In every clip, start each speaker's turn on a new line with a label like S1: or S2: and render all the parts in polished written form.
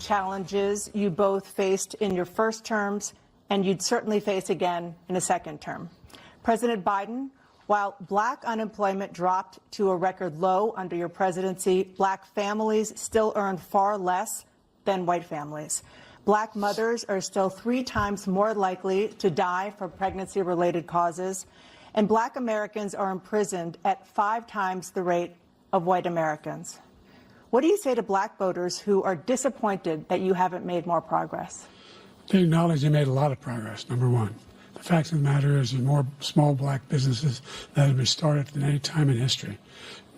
S1: challenges you both faced in your first terms and you'd certainly face again in a second term. President Biden, while black unemployment dropped to a record low under your presidency, black families still earn far less than white families. Black mothers are still 3 times more likely to die from pregnancy-related causes, and black Americans are imprisoned at 5 times the rate of white Americans. What do you say to black voters who are disappointed that you haven't made more progress?
S2: They acknowledge they made a lot of progress, number one. The fact of the matter is there's more small black businesses that have been started than any time in history.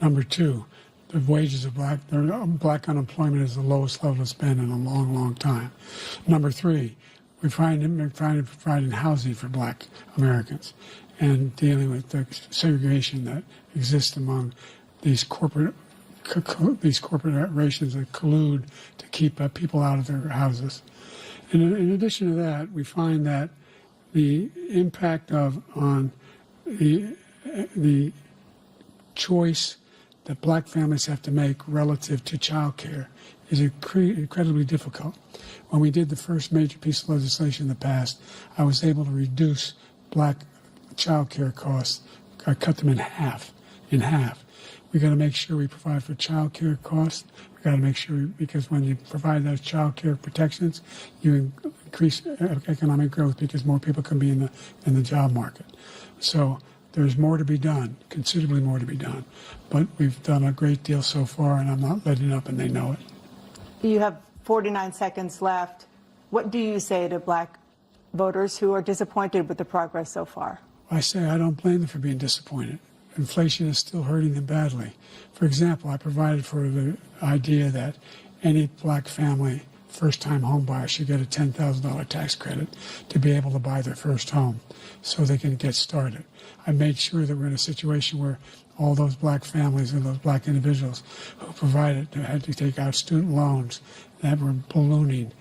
S2: Number two, the wages of black unemployment is the lowest level it's been in a long, long time. Number three, we're trying to provide housing for black Americans and dealing with the segregation that exists among these corporations that collude to keep people out of their houses. And in addition to that, we find that the impact on the choice that black families have to make relative to child care is incredibly difficult. When we did the first major piece of legislation in the past, I was able to reduce black child care costs. I cut them in half. We got to make sure we provide for child care costs. We got to make sure, because when you provide those child care protections, you increase economic growth because more people can be in the job market. So there's more to be done, considerably more to be done. But we've done a great deal so far, and I'm not letting up, and they know it.
S1: You have 49 seconds left. What do you say to black voters who are disappointed with the progress so far?
S2: I say I don't blame them for being disappointed. Inflation is still hurting them badly. For example, I provided for the idea that any black family, first-time home buyer, should get a $10,000 tax credit to be able to buy their first home so they can get started. I made sure that we're in a situation where all those black families and those black individuals who provided had to take out student loans that were ballooning,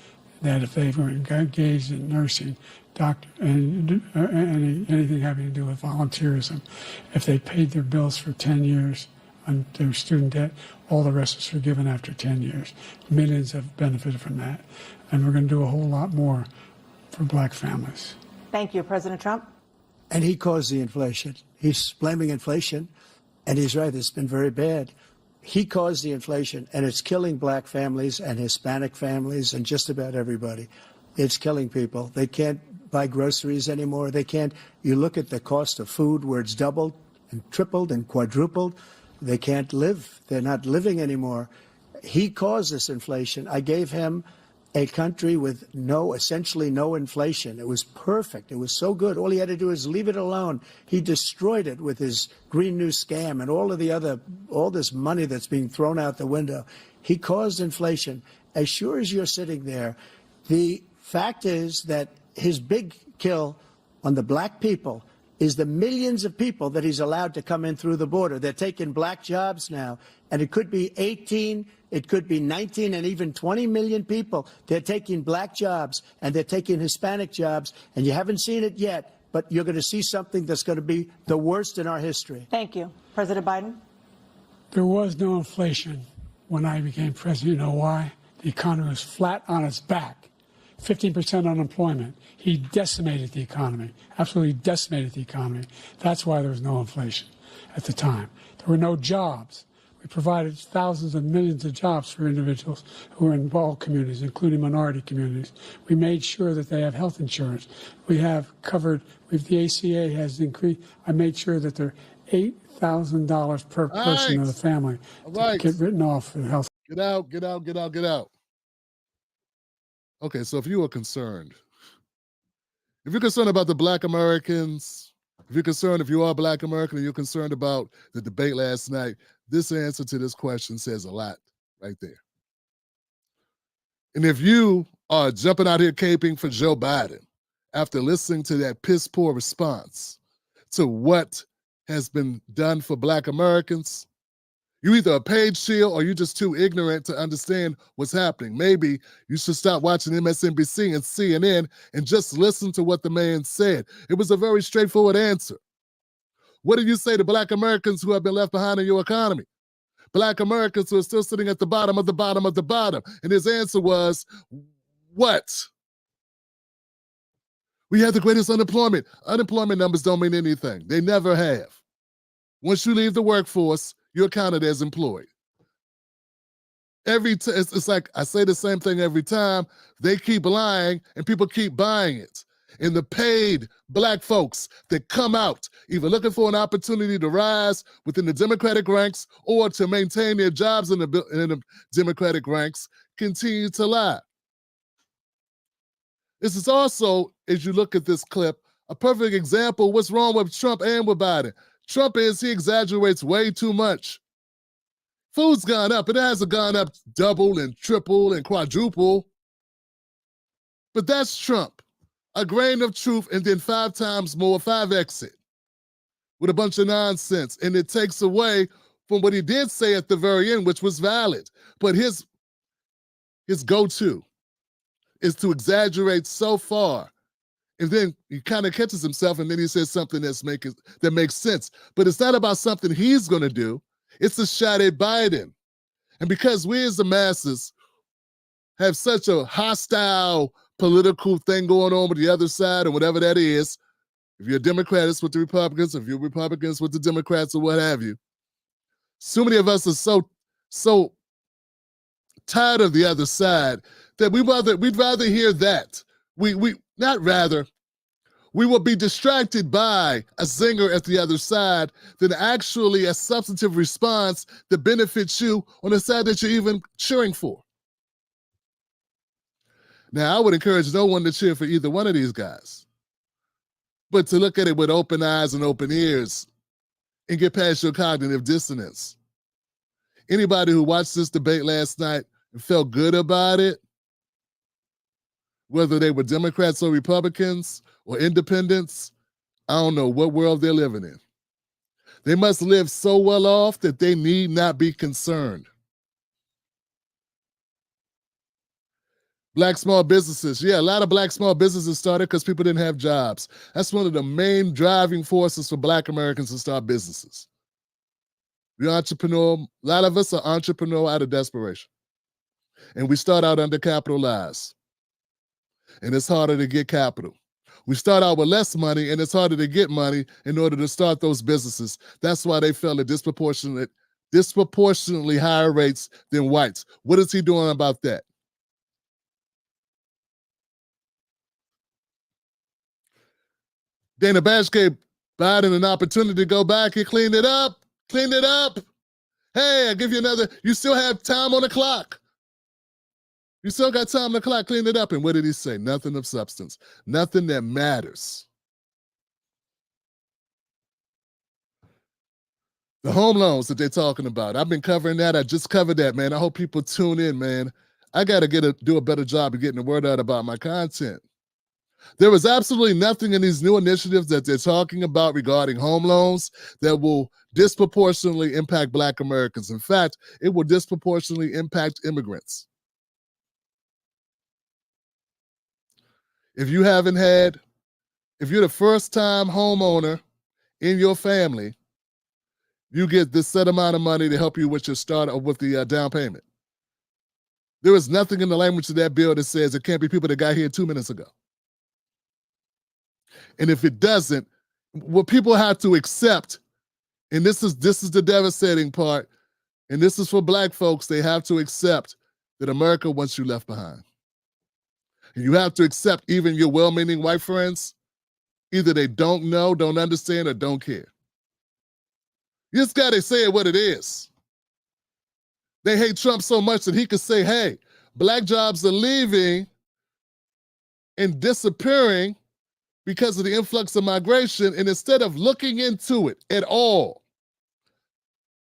S2: that if they were engaged in nursing, doctor, and anything having to do with volunteerism, if they paid their bills for 10 years on their student debt, all the rest was forgiven after 10 years. Millions have benefited from that. And we're going to do a whole lot more for black families.
S1: Thank you, President Trump.
S3: And he caused the inflation. He's blaming inflation, and he's right, it's been very bad. He caused the inflation, and it's killing black families and Hispanic families and just about everybody. It's killing people. They can't buy groceries anymore. They can't. You look at the cost of food where it's doubled and tripled and quadrupled. They can't live. They're not living anymore. He caused this inflation. I gave him a country with essentially no inflation. It was perfect. It was so good. All he had to do is leave it alone. He destroyed it with his Green New Scam and all this money that's being thrown out the window. He caused inflation. As sure as you're sitting there, the fact is that his big kill on the black people is the millions of people that he's allowed to come in through the border. They're taking black jobs now, and it could be 18, it could be 19, and even 20 million people. They're taking black jobs, and they're taking Hispanic jobs, and you haven't seen it yet, but you're going to see something that's going to be the worst in our history.
S1: Thank you. President Biden?
S2: There was no inflation when I became president. You know why? The economy was flat on its back. 15% unemployment. He decimated the economy, absolutely decimated the economy. That's why there was no inflation at the time. There were no jobs. We provided thousands and millions of jobs for individuals who are in all communities, including minority communities. We made sure that they have health insurance. We have covered, the ACA has increased. I made sure that they're $8,000 per person of the family to get written off for health.
S4: Get out. Okay, so if you are concerned, if you're concerned about the black Americans, if you are black American and you're concerned about the debate last night, this answer to this question says a lot right there. And if you are jumping out here caping for Joe Biden after listening to that piss poor response to what has been done for black Americans, you either a paid shield or you're just too ignorant to understand what's happening. Maybe you should stop watching MSNBC and CNN and just listen to what the man said. It was a very straightforward answer. What do you say to black Americans who have been left behind in your economy? Black Americans who are still sitting at the bottom of the bottom of the bottom. And his answer was, what? We have the greatest unemployment. Unemployment numbers don't mean anything. They never have. Once you leave the workforce, you're counted as employed. It's like I say the same thing every time. They keep lying and people keep buying it. And the paid Black folks that come out either looking for an opportunity to rise within the Democratic ranks or to maintain their jobs in the Democratic ranks continue to lie. This is also, as you look at this clip, a perfect example of what's wrong with Trump and with Biden. Trump he exaggerates way too much. Food's gone up. It hasn't gone up double and triple and quadruple. But that's Trump. A grain of truth and then 5 times more, 5x it, with a bunch of nonsense. And it takes away from what he did say at the very end, which was valid. But his go-to is to exaggerate so far. And then he kind of catches himself and then he says something that makes sense. But it's not about something he's going to do. It's a shot at Biden. And because we as the masses have such a hostile political thing going on with the other side or whatever that is, if you're a Democrat, it's with the Republicans. If you're Republicans, with the Democrats or what have you. So many of us are so tired of the other side that we'd rather hear that. We will be distracted by a zinger at the other side than actually a substantive response that benefits you on the side that you're even cheering for. Now, I would encourage no one to cheer for either one of these guys, but to look at it with open eyes and open ears and get past your cognitive dissonance. Anybody who watched this debate last night and felt good about it, whether they were Democrats or Republicans or independents, I don't know what world they're living in. They must live so well off that they need not be concerned. Black small businesses. Yeah, a lot of Black small businesses started because people didn't have jobs. That's one of the main driving forces for Black Americans to start businesses. We're entrepreneur. A lot of us are entrepreneur out of desperation. And we start out undercapitalized. And it's harder to get capital. We start out with less money, and it's harder to get money in order to start those businesses. That's why they fell at disproportionately higher rates than whites. What is he doing about that? Dana Bash gave Biden an opportunity to go back and clean it up. Clean it up. Hey, I'll give you another. You still have time on the clock. You still got time on the clock. Clean it up. And what did he say? Nothing of substance. Nothing that matters. The home loans that they're talking about. I've been covering that. I just covered that, man. I hope people tune in, man. I got to do a better job of getting the word out about my content. There was absolutely nothing in these new initiatives that they're talking about regarding home loans that will disproportionately impact Black Americans. In fact, it will disproportionately impact immigrants. If you're the first-time homeowner in your family, you get this set amount of money to help you with your start or with the down payment. There is nothing in the language of that bill that says it can't be people that got here 2 minutes ago. And if it doesn't, what people have to accept, and this is the devastating part, and this is for Black folks, they have to accept that America wants you left behind. And you have to accept even your well-meaning white friends, either they don't know, don't understand, or don't care. You just got to say it what it is. They hate Trump so much that he could say, hey, Black jobs are leaving and disappearing because of the influx of migration, and instead of looking into it at all,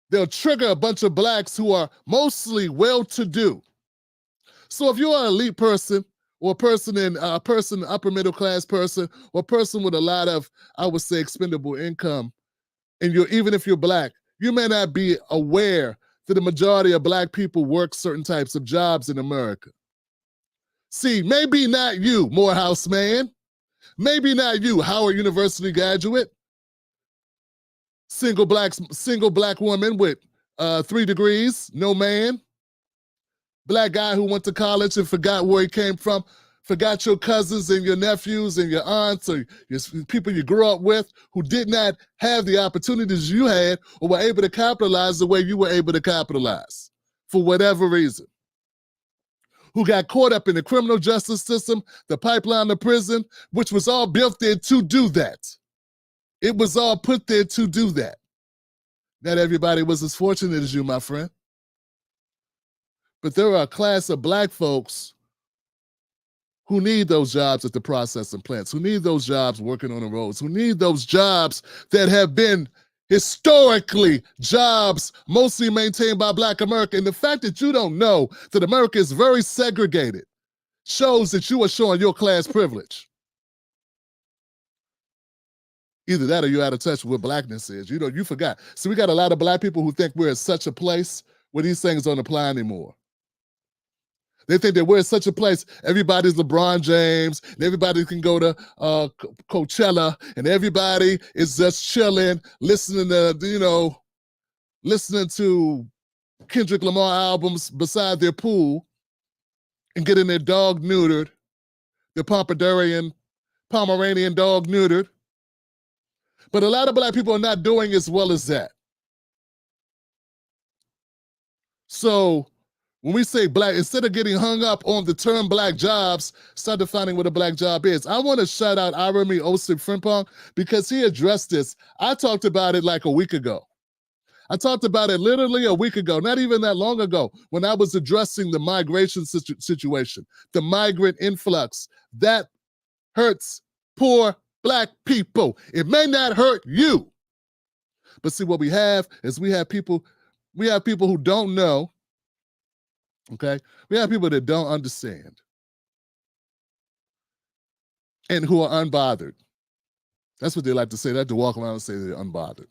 S4: they'll trigger a bunch of Blacks who are mostly well-to-do. So if you're an elite person, or a person, upper middle class person, or a person with a lot of, I would say, expendable income, and even if you're Black, you may not be aware that the majority of Black people work certain types of jobs in America. See, maybe not you, Morehouse man. Maybe not you, Howard University graduate. Single black woman with 3 degrees, no man. Black guy who went to college and forgot where he came from, forgot your cousins and your nephews and your aunts or your people you grew up with who did not have the opportunities you had or were able to capitalize the way you were able to capitalize for whatever reason. Who got caught up in the criminal justice system, the pipeline to prison, which was all built there to do that. It was all put there to do that. Not everybody was as fortunate as you, my friend. But there are a class of black folks who need those jobs at the processing plants, who need those jobs working on the roads, who need those jobs that have been historically jobs mostly maintained by Black America. And the fact that you don't know that America is very segregated shows that you are showing your class privilege. Either that or you're out of touch with what blackness is. You forgot. So we got a lot of black people who think we're in such a place where these things don't apply anymore. They think that we're in such a place, everybody's LeBron James, and everybody can go to Coachella, and everybody is just chilling, listening to Kendrick Lamar albums beside their pool and getting their dog neutered, their Pomeranian dog neutered. But a lot of black people are not doing as well as that. So when we say black, instead of getting hung up on the term black jobs, start defining what a black job is. I want to shout out Irami Frimpong because he addressed this. I talked about it like a week ago. I talked about it literally a week ago, not even that long ago, when I was addressing the migration situation, the migrant influx. That hurts poor black people. It may not hurt you. But see, what we have is we have people who don't know. Okay, we have people that don't understand and who are unbothered. That's what they like to say. They like to walk around and say they're unbothered.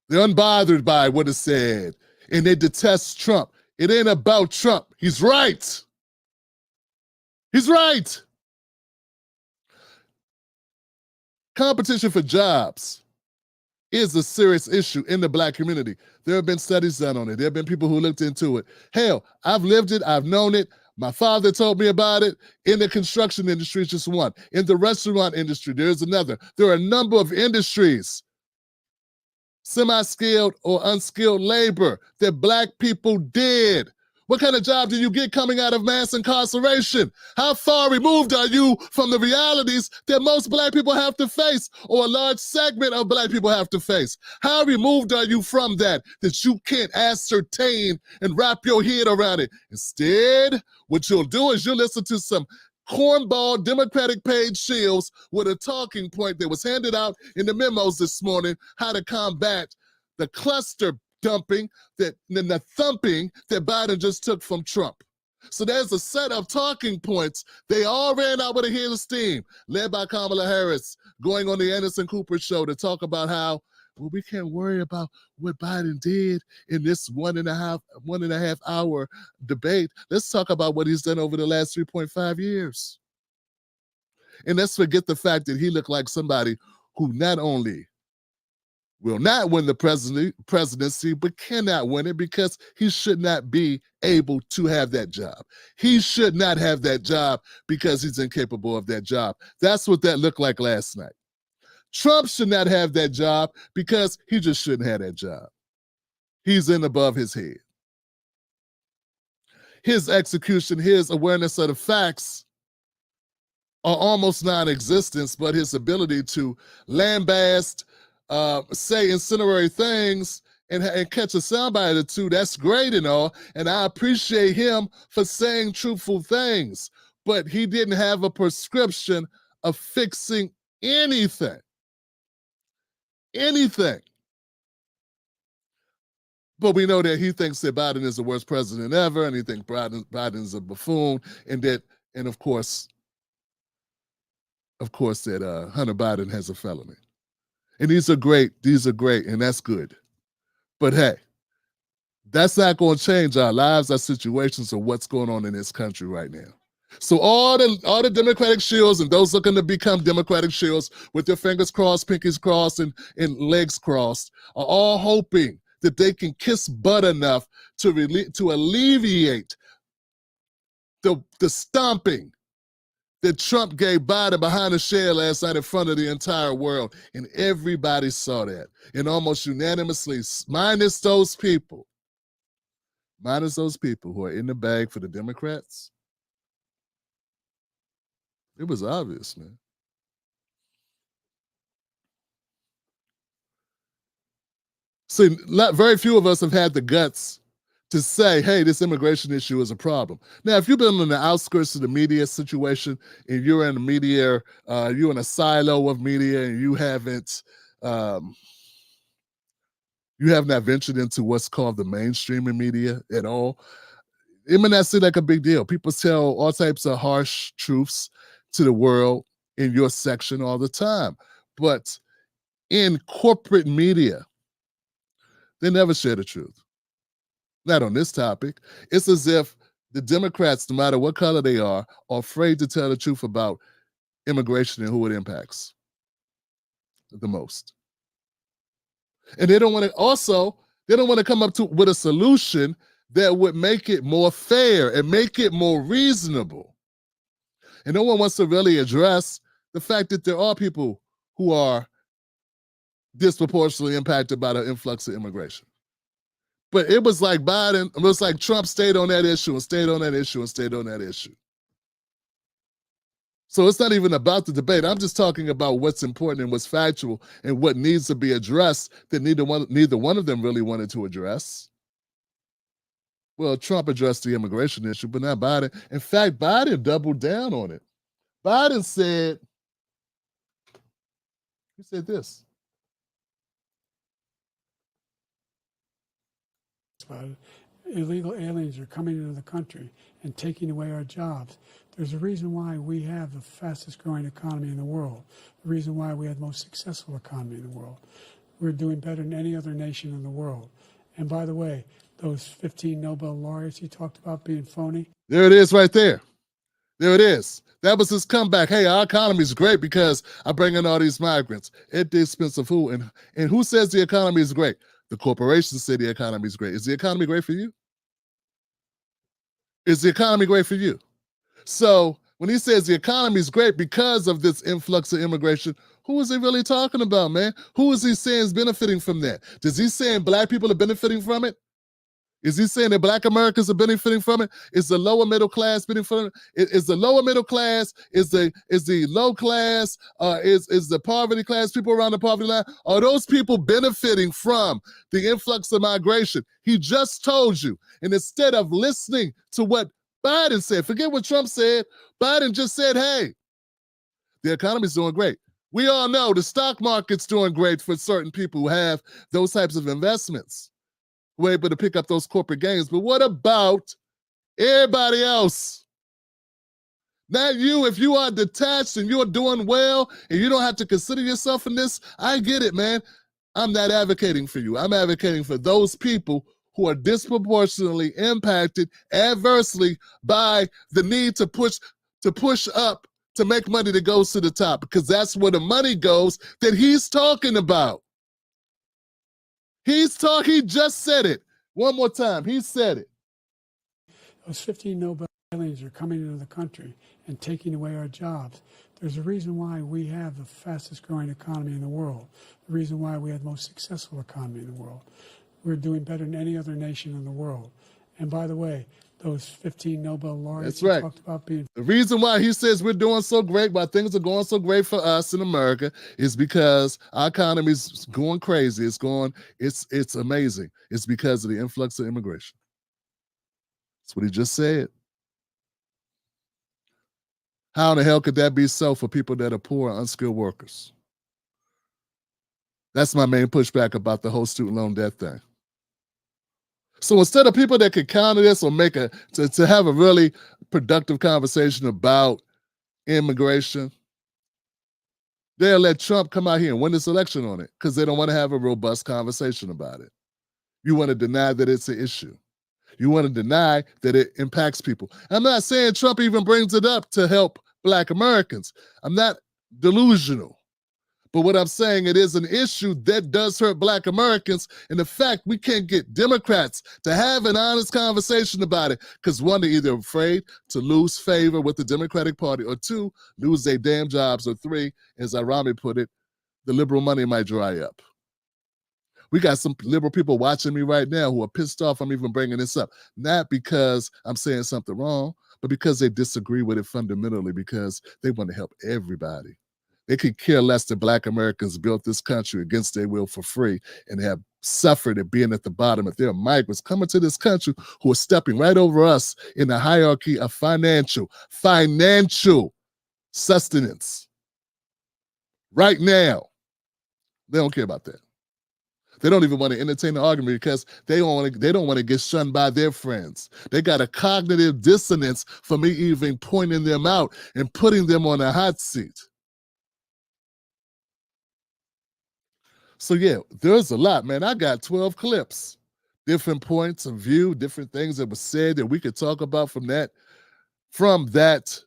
S4: They're unbothered by what is said, and they detest Trump. It ain't about Trump. He's right. He's right. Competition for jobs is a serious issue in the black community. There have been studies done on it. There have been people who looked into it. Hell, I've lived it. I've known it. My father told me about it. In the construction industry, it's just one. In the restaurant industry, there's another. There are a number of industries, semi-skilled or unskilled labor, that black people did. What kind of job do you get coming out of mass incarceration? How far removed are you from the realities that most black people have to face, or a large segment of black people have to face? How removed are you from that you can't ascertain and wrap your head around it? Instead, what you'll do is you'll listen to some cornball Democratic paid shills with a talking point that was handed out in the memos this morning, how to combat the cluster dumping, the thumping that Biden just took from Trump. So there's a set of talking points. They all ran out with a head of steam, led by Kamala Harris, going on the Anderson Cooper show to talk about how, well, we can't worry about what Biden did in this one and a half hour debate. Let's talk about what he's done over the last 3.5 years. And let's forget the fact that he looked like somebody who not only will not win the presidency, but cannot win it because he should not be able to have that job. He should not have that job because he's incapable of that job. That's what that looked like last night. Trump should not have that job because he just shouldn't have that job. He's in above his head. His execution, his awareness of the facts are almost non-existent, but his ability to lambast, say incendiary things and catch a soundbite or two, that's great and all, and I appreciate him for saying truthful things, but he didn't have a prescription of fixing anything. But we know that he thinks that Biden is the worst president ever, and he thinks Biden's a buffoon, and of course that Hunter Biden has a felony. And these are great, and that's good. But hey, that's not going to change our lives, our situations, or what's going on in this country right now. So all the Democratic shills and those looking to become Democratic shills with their fingers crossed, pinkies crossed, and legs crossed are all hoping that they can kiss butt enough to alleviate the stomping that Trump gave Biden behind the shed last night in front of the entire world. And everybody saw that. And almost unanimously, minus those people who are in the bag for the Democrats, it was obvious, man. See, very few of us have had the guts to say, hey, this immigration issue is a problem. Now, if you've been on the outskirts of the media situation and you're in the media, you're in a silo of media and you haven't ventured into what's called the mainstream media at all, it may not seem like a big deal. People tell all types of harsh truths to the world in your section all the time. But in corporate media, they never share the truth. Not on this topic. It's as if the Democrats, no matter what color they are afraid to tell the truth about immigration and who it impacts the most. And they don't want to come up with a solution that would make it more fair and make it more reasonable. And no one wants to really address the fact that there are people who are disproportionately impacted by the influx of immigration. But it was like Trump stayed on that issue and stayed on that issue and stayed on that issue. So it's not even about the debate. I'm just talking about what's important and what's factual and what needs to be addressed that neither one of them really wanted to address. Well, Trump addressed the immigration issue, but not Biden. In fact, Biden doubled down on it. Biden said this.
S2: Illegal aliens are coming into the country and taking away our jobs. There's a reason why we have the fastest growing economy in the world, the reason why we have the most successful economy in the world. We're doing better than any other nation in the world. And by the way, those 15 Nobel laureates he talked about being phony.
S4: There it is right there. There it is. That was his comeback. Hey, our economy is great because I bring in all these migrants at the expense of who? And who says the economy is great? The corporations say the economy is great. Is the economy great for you? Is the economy great for you? So when he says the economy is great because of this influx of immigration, who is he really talking about, man? Who is he saying is benefiting from that? Does he saying black people are benefiting from it? Is he saying that black Americans are benefiting from it? Is the lower middle class benefiting from it? Is the lower middle class, is the low class, is the poverty class, people around the poverty line, are those people benefiting from the influx of migration? He just told you. And instead of listening to what Biden said, forget what Trump said, Biden just said, hey, the economy's doing great. We all know the stock market's doing great for certain people who have those types of investments. We're able to pick up those corporate gains. But what about everybody else? Not you. If you are detached and you're doing well and you don't have to consider yourself in this, I get it, man. I'm not advocating for you. I'm advocating for those people who are disproportionately impacted adversely by the need to push up to make money that goes to the top, because that's where the money goes that he's talking about. He just said it. One more time, he said it.
S2: Those 15 Nobel aliens are coming into the country and taking away our jobs. There's a reason why we have the fastest growing economy in the world, the reason why we have the most successful economy in the world. We're doing better than any other nation in the world. And by the way, those 15 Nobel laureates
S4: That's right.
S2: talked about being...
S4: The reason why he says we're doing so great, why things are going so great for us in America, is because our economy is going crazy. It's amazing. It's because of the influx of immigration. That's what he just said. How in the hell could that be so for people that are poor and unskilled workers? That's my main pushback about the whole student loan debt thing. So instead of people that could counter this or to have a really productive conversation about immigration, they'll let Trump come out here and win this election on it because they don't want to have a robust conversation about it. You want to deny that it's an issue. You want to deny that it impacts people. I'm not saying Trump even brings it up to help Black Americans. I'm not delusional. But what I'm saying, it is an issue that does hurt Black Americans. And the fact we can't get Democrats to have an honest conversation about it, because one, they're either afraid to lose favor with the Democratic Party, or two, lose their damn jobs, or three, as Irami put it, the liberal money might dry up. We got some liberal people watching me right now who are pissed off I'm even bringing this up. Not because I'm saying something wrong, but because they disagree with it fundamentally, because they want to help everybody. They could care less that Black Americans built this country against their will for free and have suffered at being at the bottom. If there are migrants coming to this country who are stepping right over us in the hierarchy of financial sustenance right now, they don't care about that. They don't even want to entertain the argument because they don't want to get shunned by their friends. They got a cognitive dissonance for me even pointing them out and putting them on a hot seat. So yeah, there's a lot, man. I got 12 clips, different points of view, different things that were said that we could talk about from that,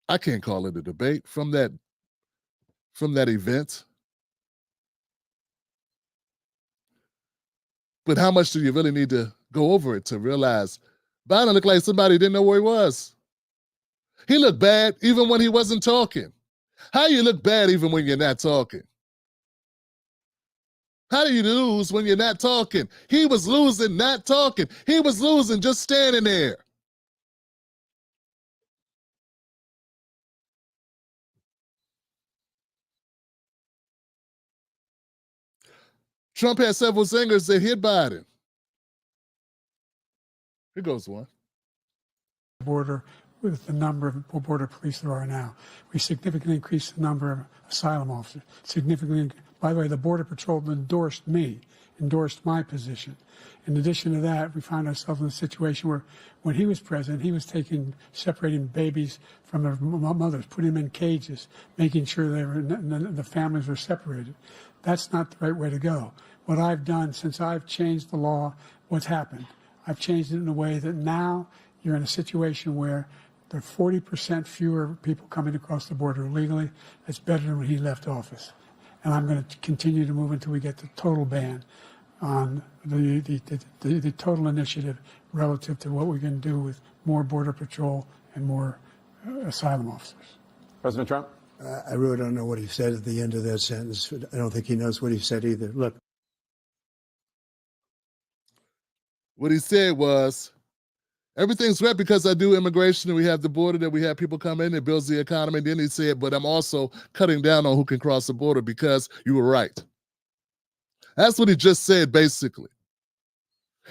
S4: I can't call it a debate, from that event. But how much do you really need to go over it to realize Biden looked like somebody who didn't know where he was? He looked bad even when he wasn't talking. How you look bad even when you're not talking? How do you lose when you're not talking? He was losing not talking. He was losing just standing there. Trump had several singers that hit Biden. Here goes one.
S2: Border with the number of border police there are now. We significantly increased the number of asylum officers. Significantly, by the way, the Border Patrol endorsed my position. In addition to that, we found ourselves in a situation where when he was president, he was separating babies from their mothers, putting them in cages, making sure the families were separated. That's not the right way to go. What I've done since I've changed the law, what's happened? I've changed it in a way that now you're in a situation where there are 40% fewer people coming across the border illegally. That's better than when he left office. And I'm going to continue to move until we get the total ban on the total initiative relative to what we can do with more Border Patrol and more asylum officers.
S5: President Trump?
S3: I really don't know what he said at the end of that sentence. I don't think he knows what he said either. Look.
S4: What he said was, everything's great because I do immigration and we have the border, that we have people come in, it builds the economy. And then he said, but I'm also cutting down on who can cross the border because you were right. That's what he just said, basically.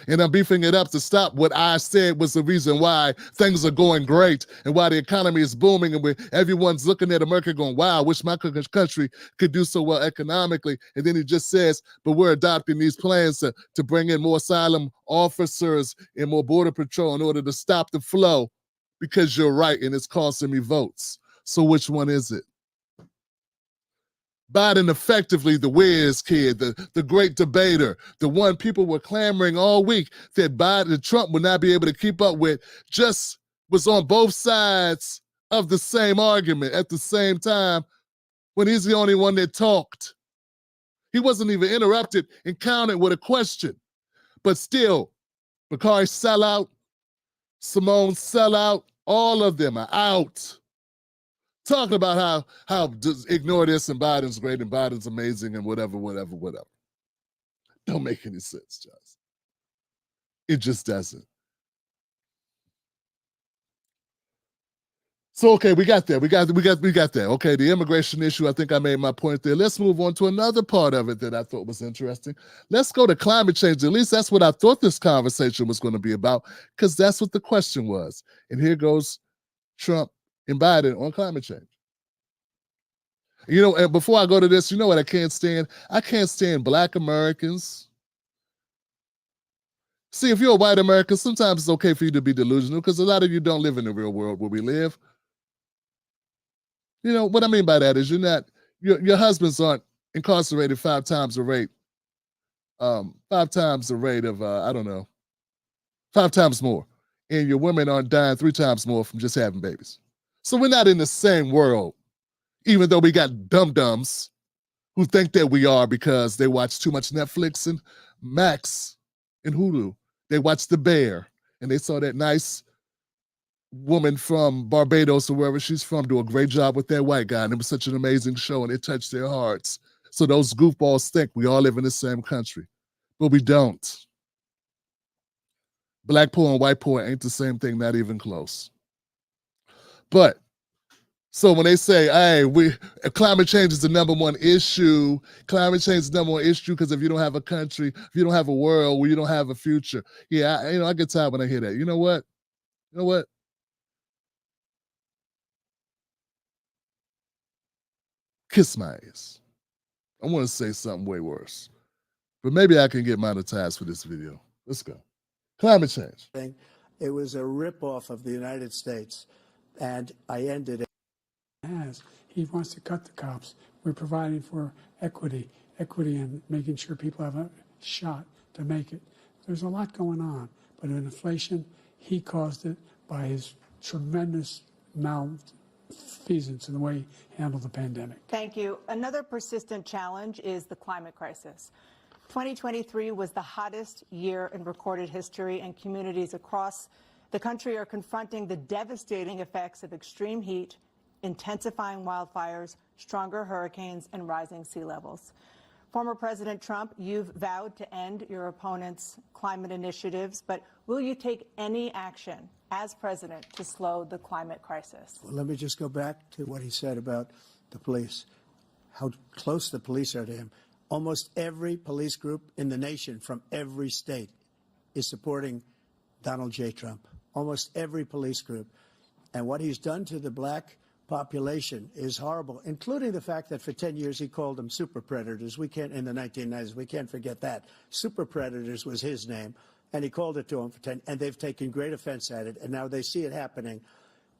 S4: And I'm beefing it up to stop what I said was the reason why things are going great and why the economy is booming and everyone's looking at America going, wow, I wish my country could do so well economically. And then he just says, but we're adopting these plans to bring in more asylum officers and more Border Patrol in order to stop the flow because you're right and it's costing me votes. So which one is it? Biden, effectively the whiz kid, the great debater, the one people were clamoring all week that Trump would not be able to keep up with, just was on both sides of the same argument at the same time when he's the only one that talked. He wasn't even interrupted and countered with a question. But still, Bakari sellout, Simone sellout, all of them are out. Talking about how just ignore this and Biden's great and Biden's amazing and whatever. Don't make any sense, Josh. It just doesn't. So okay, we got that. We got that. Okay, the immigration issue, I think I made my point there. Let's move on to another part of it that I thought was interesting. Let's go to climate change. At least that's what I thought this conversation was going to be about, because that's what the question was. And here goes Trump and Biden on climate change. You know, and before I go to this, you know what I can't stand? I can't stand Black Americans. See, if you're a white American, sometimes it's okay for you to be delusional because a lot of you don't live in the real world where we live. You know, what I mean by that is your husbands aren't incarcerated 5 times the rate. 5 times the rate of, 5 times more. And your women aren't dying 3 times more from just having babies. So we're not in the same world, even though we got dum-dums who think that we are because they watch too much Netflix and Max and Hulu. They watched The Bear and they saw that nice woman from Barbados or wherever she's from do a great job with that white guy. And it was such an amazing show and it touched their hearts. So those goofballs think we all live in the same country, but we don't. Black poor and white poor ain't the same thing, not even close. But so when they say, hey, climate change is the #1 issue, climate change is the #1 issue because if you don't have a country, if you don't have a world, well, you don't have a future. Yeah, I get tired when I hear that. You know what? Kiss my ass. I want to say something way worse, but maybe I can get monetized for this video. Let's go. Climate change.
S3: It was a ripoff of the United States, and I ended it.
S2: He wants to cut the cops. We're providing for equity and making sure people have a shot to make it. There's a lot going on, but in inflation, he caused it by his tremendous malfeasance in the way he handled the pandemic.
S1: Thank you. Another persistent challenge is the climate crisis. 2023 was the hottest year in recorded history, and communities across the country are confronting the devastating effects of extreme heat, intensifying wildfires, stronger hurricanes, and rising sea levels. Former President Trump, you've vowed to end your opponent's climate initiatives, but will you take any action as president to slow the climate crisis?
S3: Well, let me just go back to what he said about the police, how close the police are to him. Almost every police group in the nation from every state is supporting Donald J. Trump. Almost every police group. And what he's done to the black population is horrible, including the fact that for 10 years he called them super predators. We can't, in the 1990s, we can't forget that. Super predators was his name, and he called it to them for 10, and they've taken great offense at it, and now they see it happening.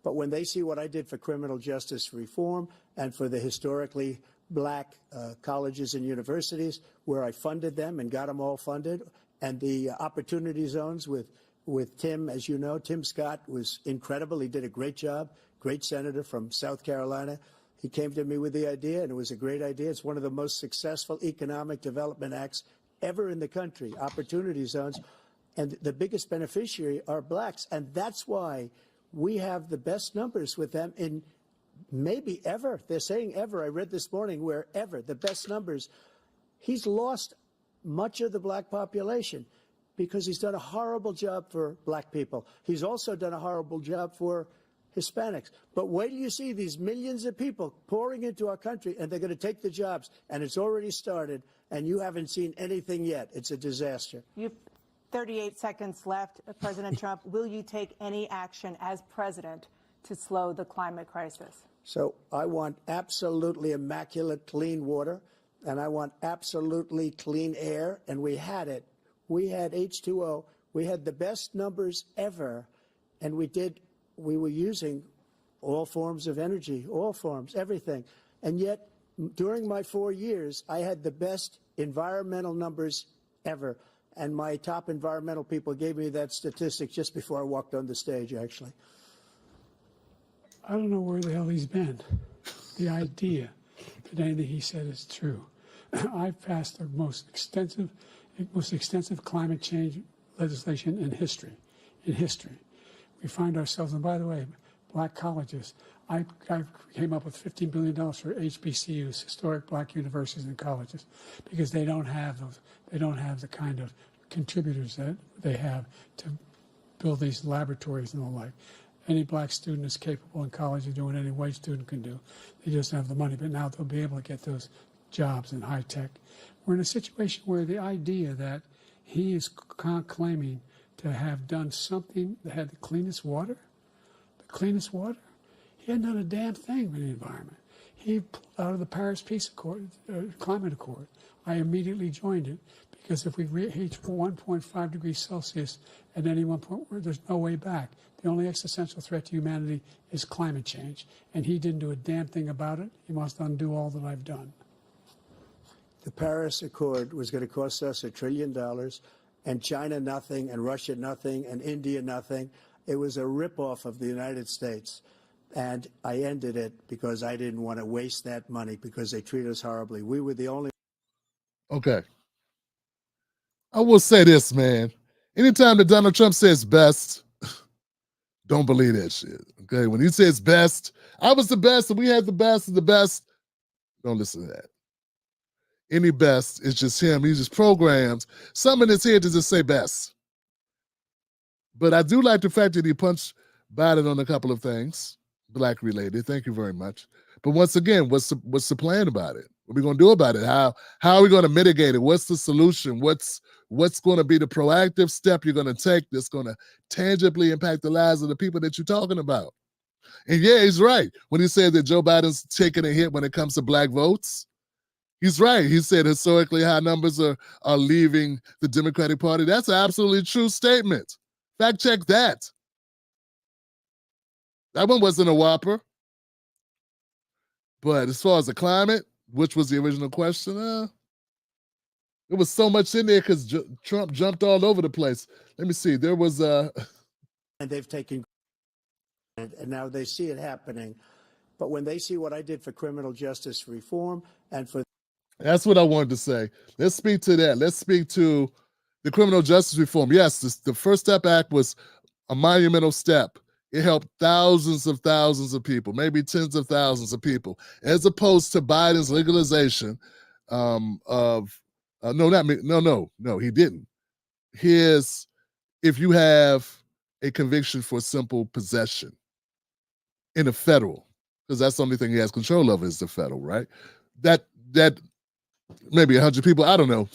S3: But when they see what I did for criminal justice reform and for the historically black colleges and universities, where I funded them and got them all funded, and the opportunity zones with Tim, as you know, Tim Scott was incredible. He did a great job. Great senator from South Carolina. He came to me with the idea, and it was a great idea. It's one of the most successful economic development acts ever in the country, opportunity zones. And the biggest beneficiary are blacks. And that's why we have the best numbers with them in maybe ever. They're saying ever. I read this morning where ever, the best numbers. He's lost much of the black population because he's done a horrible job for black people. He's also done a horrible job for Hispanics. But wait till you see these millions of people pouring into our country, and they're going to take the jobs, and it's already started, and you haven't seen anything yet. It's a disaster.
S1: You've 38 seconds left. President Trump, will you take any action as president to slow the climate crisis?
S3: So I want absolutely immaculate clean water, and I want absolutely clean air, and we had it. We had H2O. We had the best numbers ever, and we were using all forms of energy, all forms, everything. And yet, during my 4 years, I had the best environmental numbers ever. And my top environmental people gave me that statistic just before I walked on the stage, actually.
S2: I don't know where the hell he's been. The idea that anything he said is true. I've passed the most extensive climate change legislation in history. We find ourselves, and by the way, black colleges. I came up with $15 billion for HBCUs, historic black universities and colleges, because they don't have those. They don't have the kind of contributors that they have to build these laboratories and the like. Any black student is capable in college of doing any white student can do. They just don't have the money, but now they'll be able to get those jobs in high tech. We're in a situation where the idea that he is claiming to have done something that had the cleanest water. He hadn't done a damn thing for the environment. He pulled out of the Paris Climate Accord. I immediately joined it because if we reach 1.5 degrees Celsius at any one point, there's no way back. The only existential threat to humanity is climate change, and he didn't do a damn thing about it. He must undo all that I've done.
S3: The Paris Accord was going to cost us $1 trillion, and China nothing, and Russia nothing, and India nothing. It was a ripoff of the United States. And I ended it because I didn't want to waste that money because they treat us horribly. We were the only.
S4: Okay. I will say this, man. Anytime that Donald Trump says best, don't believe that shit. Okay. When he says best, I was the best and we had the best of the best. Don't listen to that. Any best is just him. He just programs some in his head to just say best. But I do like the fact that he punched Biden on a couple of things, black related. Thank you very much. But once again, what's the plan about it? What are we going to do about it? How are we going to mitigate it? What's the solution? What's going to be the proactive step you're going to take that's going to tangibly impact the lives of the people that you're talking about? And yeah, he's right when he said that Joe Biden's taking a hit when it comes to black votes. He's right. He said historically high numbers are leaving the Democratic Party. That's an absolutely true statement. Fact check that. That one wasn't a whopper. But as far as the climate, which was the original question, there was so much in there because Trump jumped all over the place. Let me see. There was
S3: And they've taken, and now they see it happening. But when they see what I did for criminal justice reform and for.
S4: That's what I wanted to say. Let's speak to that. Let's speak to the criminal justice reform. Yes, the First Step Act was a monumental step. It helped thousands of people, maybe tens of thousands of people, as opposed to Biden's legalization no, he didn't. If you have a conviction for simple possession in a federal, because that's the only thing he has control of is the federal, right? That maybe 100 people, I don't know,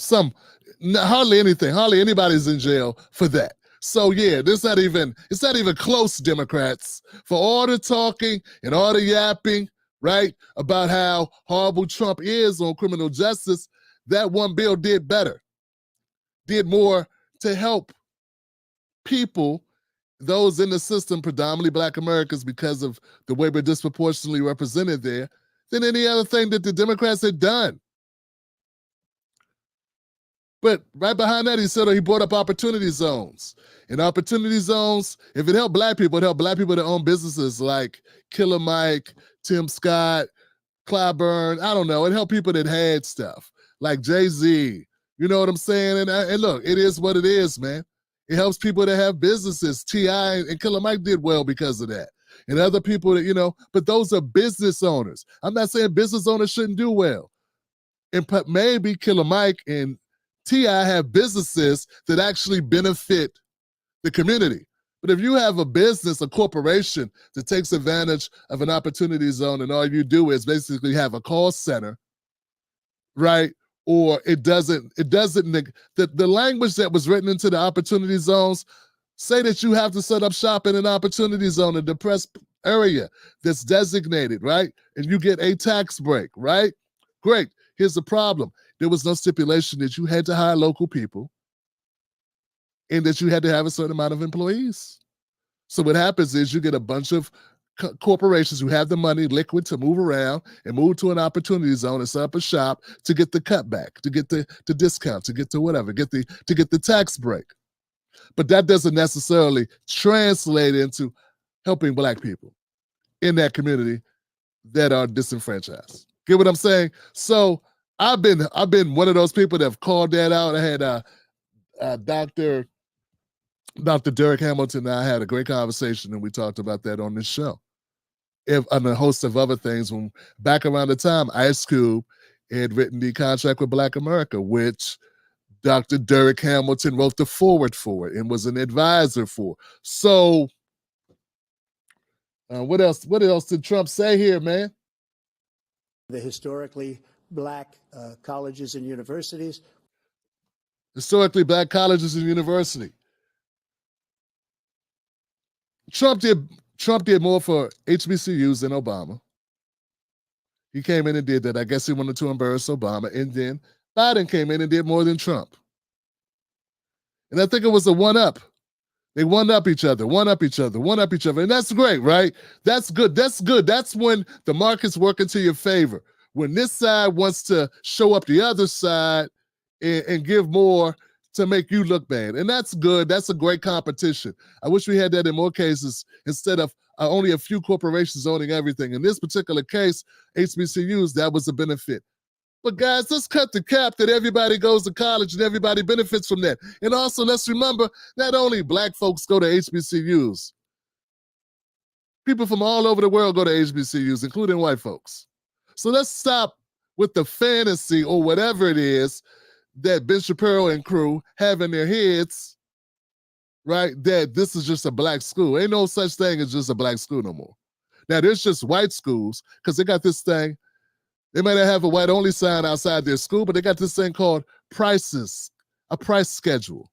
S4: hardly anybody's in jail for that. So yeah, it's not even close, Democrats, for all the talking and all the yapping, right, about how horrible Trump is on criminal justice. That one bill did better, did more to help people, those in the system, predominantly Black Americans, because of the way we're disproportionately represented there, than any other thing that the Democrats had done. But right behind that, he brought up opportunity zones. And opportunity zones, if it helped Black people, it helped Black people that own businesses like Killer Mike, Tim Scott, Clyburn. I don't know. It helped people that had stuff like Jay-Z. You know what I'm saying? And look, it is what it is, man. It helps people that have businesses. T.I. and Killer Mike did well because of that. And other people that, but those are business owners. I'm not saying business owners shouldn't do well. And maybe Killer Mike and T.I. have businesses that actually benefit the community. But if you have a business, a corporation that takes advantage of an opportunity zone and all you do is basically have a call center, right? Or the language that was written into the opportunity zones say that you have to set up shop in an opportunity zone, a depressed area that's designated, right? And you get a tax break, right? Great. Here's the problem. There was no stipulation that you had to hire local people and that you had to have a certain amount of employees. So what happens is you get a bunch of corporations who have the money liquid to move around and move to an opportunity zone and set up a shop to get the cutback, to get the discount, to get to whatever, to get the tax break. But that doesn't necessarily translate into helping Black people in that community that are disenfranchised. Get what I'm saying? So I've been one of those people that have called that out. I had Dr. Derek Hamilton and I had a great conversation, and we talked about that on this show. And a host of other things. When back around the time Ice Cube had written the Contract with Black America, which Dr. Derek Hamilton wrote the foreword for it and was an advisor for. So what else did Trump say here, man?
S3: The historically Black colleges and universities.
S4: Historically Black colleges and university. Trump did more for HBCUs than Obama. He came in and did that. I guess he wanted to embarrass Obama. And then Biden came in and did more than Trump. And I think it was a one-up. They one-up each other. And that's great, right? That's good. That's when the market's working to your favor. When this side wants to show up the other side and give more to make you look bad. And that's good. That's a great competition. I wish we had that in more cases instead of only a few corporations owning everything. In this particular case, HBCUs, that was a benefit. But guys, let's cut the cap that everybody goes to college and everybody benefits from that. And also, let's remember, not only black folks go to HBCUs, people from all over the world go to HBCUs, including white folks. So let's stop with the fantasy or whatever it is that Ben Shapiro and crew have in their heads, right? That this is just a black school. Ain't no such thing as just a black school no more. Now, there's just white schools because they got this thing. They might not have a white-only sign outside their school, but they got this thing called prices, a price schedule.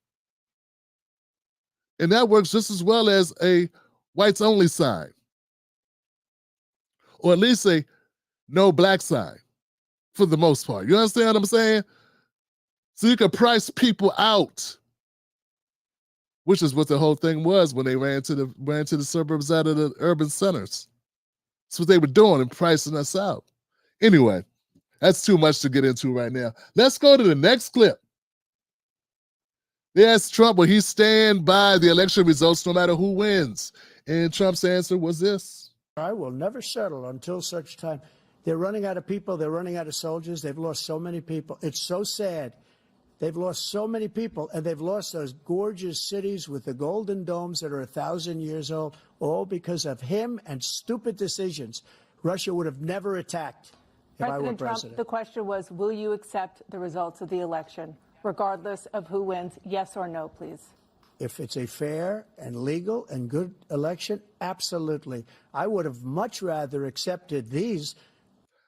S4: And that works just as well as a whites-only sign. Or at least a no black sign for the most part. You understand what I'm saying? So you can price people out, which is what the whole thing was when they ran to the suburbs out of the urban centers. That's what they were doing and pricing us out. Anyway, that's too much to get into right now. Let's go to the next clip. They asked Trump, will he stand by the election results no matter who wins? And Trump's answer was this.
S3: I will never settle until such time. They're running out of people. They're running out of soldiers. They've lost so many people. It's so sad. They've lost so many people, and they've lost those gorgeous cities with the golden domes that are 1,000 years old, all because of him and stupid decisions. Russia would have never attacked if I were
S1: President
S3: president.
S1: Trump, the question was, will you accept the results of the election, regardless of who wins? Yes or no, please.
S3: If it's a fair and legal and good election, absolutely. I would have much rather accepted these.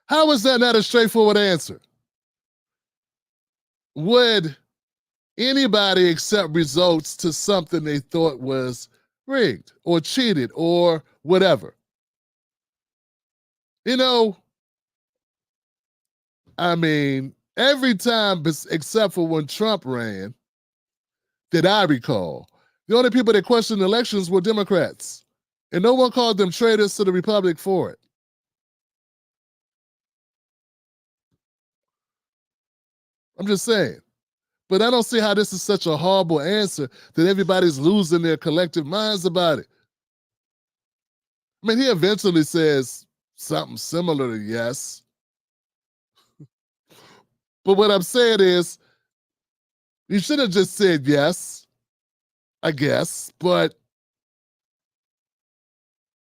S4: How is that not a straightforward answer? Would anybody accept results to something they thought was rigged or cheated or whatever? You know, I mean, every time except for when Trump ran, that I recall, the only people that questioned elections were Democrats. And no one called them traitors to the Republic for it. I'm just saying. But I don't see how this is such a horrible answer that everybody's losing their collective minds about it. I mean, he eventually says something similar to yes. But what I'm saying is, you should have just said yes, I guess. But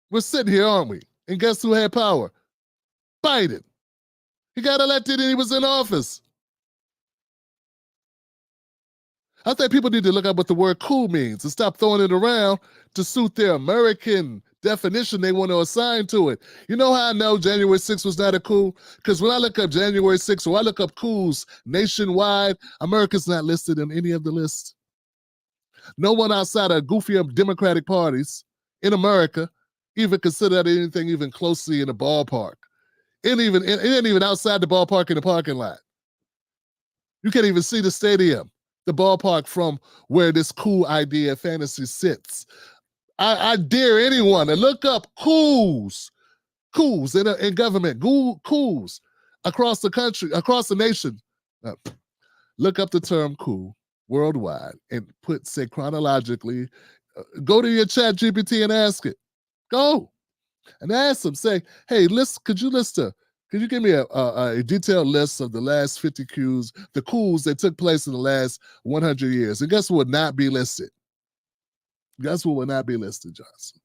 S4: we're sitting here, aren't we? And guess who had power? Biden. He got elected and he was in office. I think people need to look up what the word cool means and stop throwing it around to suit their American definition they want to assign to it. You know how I know January 6th was not a coup? Because when I look up January 6th or I look up coups nationwide, America's not listed in any of the lists. No one outside of goofy Democratic parties in America even considered anything even closely in the ballpark. It ain't even outside the ballpark in the parking lot. You can't even see the stadium, the ballpark from where this cool idea fantasy sits. I dare anyone to look up coups in government, coups across the country, across the nation. Look up the term coup worldwide and say chronologically, go to your chat GPT and ask it. Go and ask them, say, hey, could you give me a detailed list of the last 50 coups that took place in the last 100 years? And guess what would not be listed? Guess what would not be listed, Johnson?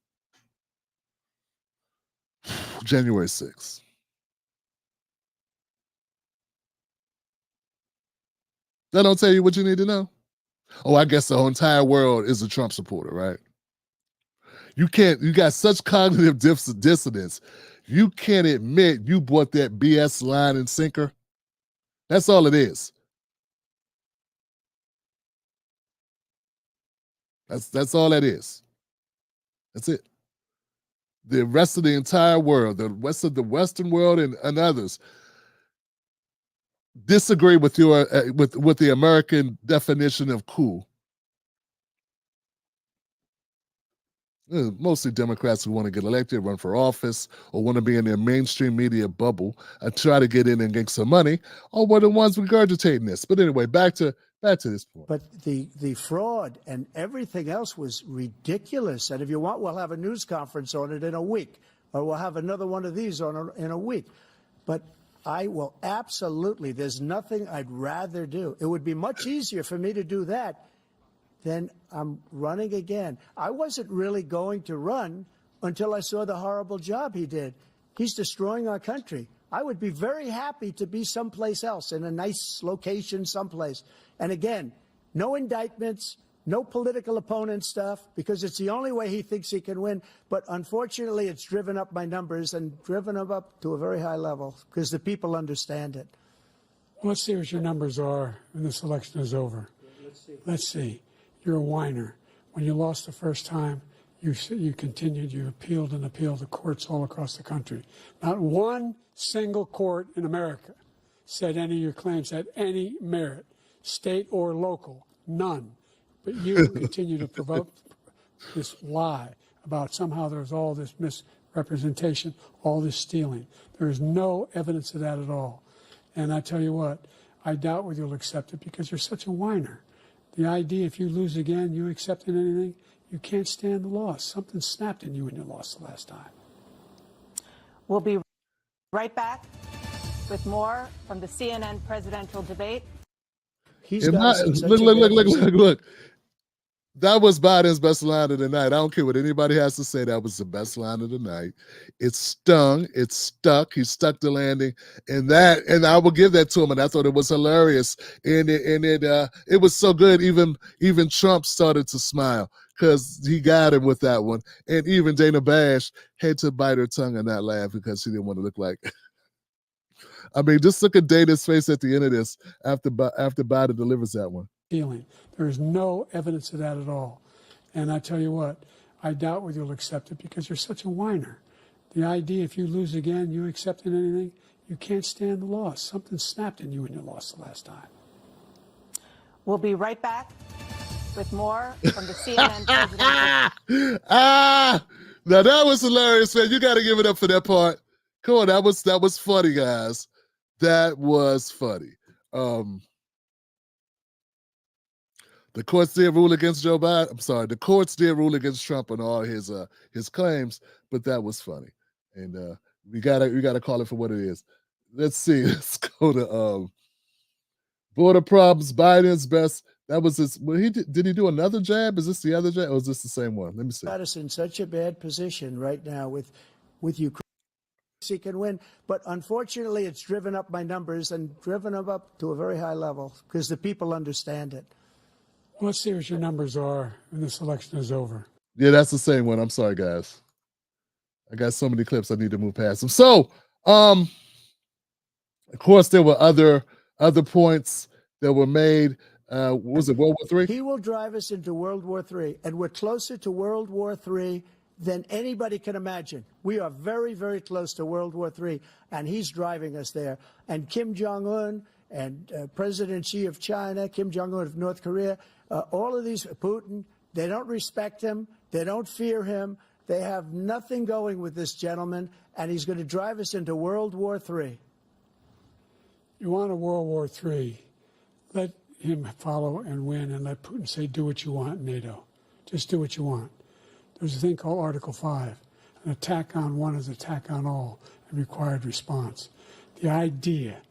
S4: January 6th. That don't tell you what you need to know? Oh, I guess the whole entire world is a Trump supporter, right? You got such cognitive dissonance. You can't admit you bought that BS line and sinker. That's all it is. That's all that is. That's it. The rest of the entire world, the rest of the Western world and others disagree with your with the American definition of cool. Mostly Democrats who want to get elected, run for office, or want to be in their mainstream media bubble and try to get in and get some money, or were the ones regurgitating this. But anyway, back to back to this point.
S3: But the fraud and everything else was ridiculous. And if you want, we'll have a news conference on it in a week, or we'll have another one of these in a week. But I will absolutely, there's nothing I'd rather do. It would be much easier for me to do that than I'm running again. I wasn't really going to run until I saw the horrible job he did. He's destroying our country. I would be very happy to be someplace else, in a nice location someplace. And again, no indictments, no political opponent stuff, because it's the only way he thinks he can win. But unfortunately, it's driven up my numbers and driven them up to a very high level because the people understand it.
S2: Well, let's see what your numbers are when this election is over. Let's see. You're a whiner. When you lost the first time, you continued, you appealed and appealed to courts all across the country. Not one single court in America said any of your claims had any merit, state or local, none. But you continue to provoke this lie about somehow there's all this misrepresentation, all this stealing. There is no evidence of that at all. And I tell you what, I doubt whether you'll accept it because you're such a whiner. The idea if you lose again, you accepting anything, you can't stand the loss. Something snapped in you when you lost the last time.
S1: We'll be right back with more from the CNN presidential debate.
S4: Look. That was Biden's best line of the night. I don't care what anybody has to say. That was the best line of the night. It stung. It stuck. He stuck the landing, and I will give that to him. And I thought it was hilarious, and it was so good. Even Trump started to smile because he got him with that one, and even Dana Bash had to bite her tongue and not laugh because she didn't want to look like. I mean, just look at Dana's face at the end of this after Biden delivers that one.
S2: Stealing. There is no evidence of that at all. And I tell you what, I doubt whether you'll accept it because you're such a whiner. The idea if you lose again, you accepting anything, you can't stand the loss. Something snapped in you when you lost the last time.
S1: We'll be right back with more from the CNN presidential.
S4: Now that was hilarious, man. You got to give it up for that part. Come on, that was funny, guys. That was funny. The courts did rule against Joe Biden. I'm sorry, the courts did rule against Trump on all his claims, but that was funny, and we gotta call it for what it is. Let's see. Let's go to border problems. Biden's best. That was his. Well, did he do another jab? Is this the other jab, or is this the same one? Let me see.
S3: Got us in such a bad position right now with Ukraine. He can win, but unfortunately, it's driven up my numbers and driven them up to a very high level because the people understand it.
S2: Well, let's see what your numbers are when this election is over.
S4: Yeah, that's the same one. I'm sorry, guys. I got so many clips I need to move past them. So, of course, there were other points that were made. Was it World War III?
S3: He will drive us into World War III, and we're closer to World War III than anybody can imagine. We are very, very close to World War III, and he's driving us there. And Kim Jong-un and President Xi of China, Kim Jong-un of North Korea, all of these, Putin, they don't respect him. They don't fear him. They have nothing going with this gentleman, and he's going to drive us into World War III.
S2: You want a World War III, let him follow and win, and let Putin say, do what you want, NATO. Just do what you want. There's a thing called Article 5. An attack on one is an attack on all, and required response. The idea,